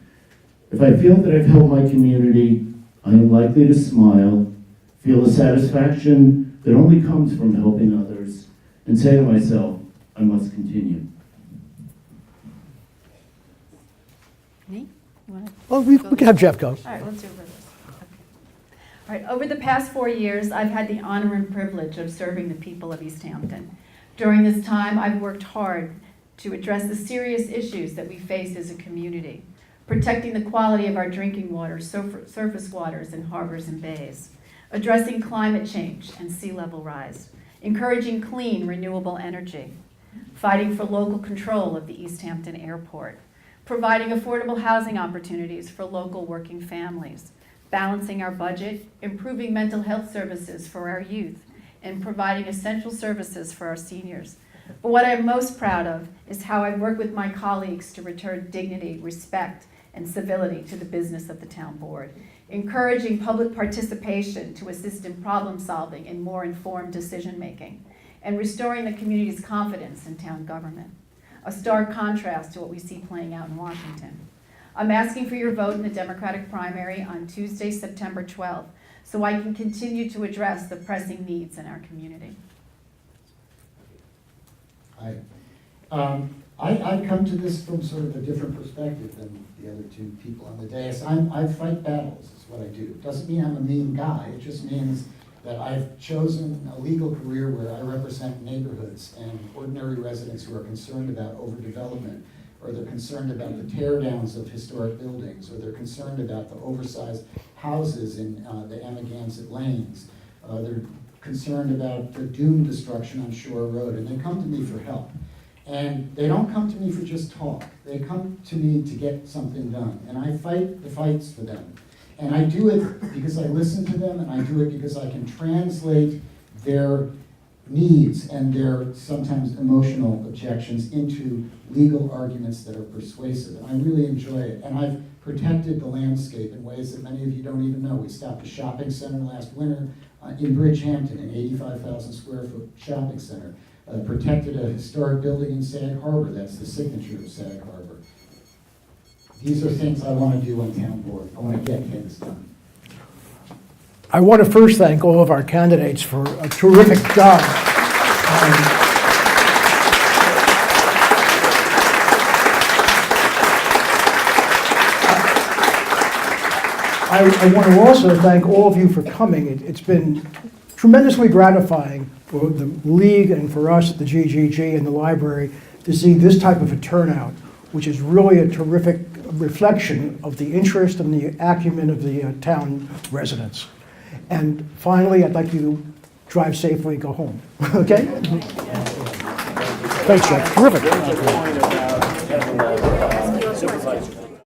If I feel that I've helped my community, I am likely to smile, feel a satisfaction that only comes from helping others, and say to myself, I must continue. Me? You wanna Well, we go can have Jeff go. All right, let's do it reverse. Okay. All right, over the past 4 years, I've had the honor and privilege of serving the people of East Hampton. During this time, I've worked hard to address the serious issues that we face as a community, protecting the quality of our drinking water, surface waters, and harbors and bays, addressing climate change and sea level rise, encouraging clean, renewable energy, fighting for local control of the East Hampton Airport, providing affordable housing opportunities for local working families, balancing our budget, improving mental health services for our youth, and providing essential services for our seniors. But what I'm most proud of is how I've worked with my colleagues to return dignity, respect, and civility to the business of the town board, encouraging public participation to assist in problem solving and more informed decision making, and restoring the community's confidence in town government. A stark contrast to what we see playing out in Washington. I'm asking for your vote in the Democratic primary on Tuesday, September 12th, so I can continue to address the pressing needs in our community. I come to this from sort of a different perspective than the other two people on the dais. I fight battles, is what I do. It doesn't mean I'm a mean guy, it just means that I've chosen a legal career where I represent neighborhoods and ordinary residents who are concerned about overdevelopment, or they're concerned about the tear downs of historic buildings, or they're concerned about the oversized houses in the Amagansett lanes. They're concerned about the dune destruction on Shore Road, and they come to me for help. And they don't come to me for just talk. They come to me to get something done, and I fight the fights for them. And I do it because I listen to them, and I do it because I can translate their needs and their sometimes emotional objections into legal arguments that are persuasive. And I really enjoy it. And I've protected the landscape in ways that many of you don't even know. We stopped a shopping center last winter in Bridgehampton, an 85,000 square foot shopping center. Protected a historic building in Sag Harbor. That's the signature of Sag Harbor. These are things I want to do on town board. I want to get things done. I want to first thank all of our candidates for a terrific job. I want to also thank all of you for coming. It's been tremendously gratifying for the League and for us at the GGG and the library to see this type of a turnout, which is really a terrific reflection of the interest and the acumen of the town residents. And finally, I'd like you to drive safely and go home, okay? Thanks, Jeff. Terrific.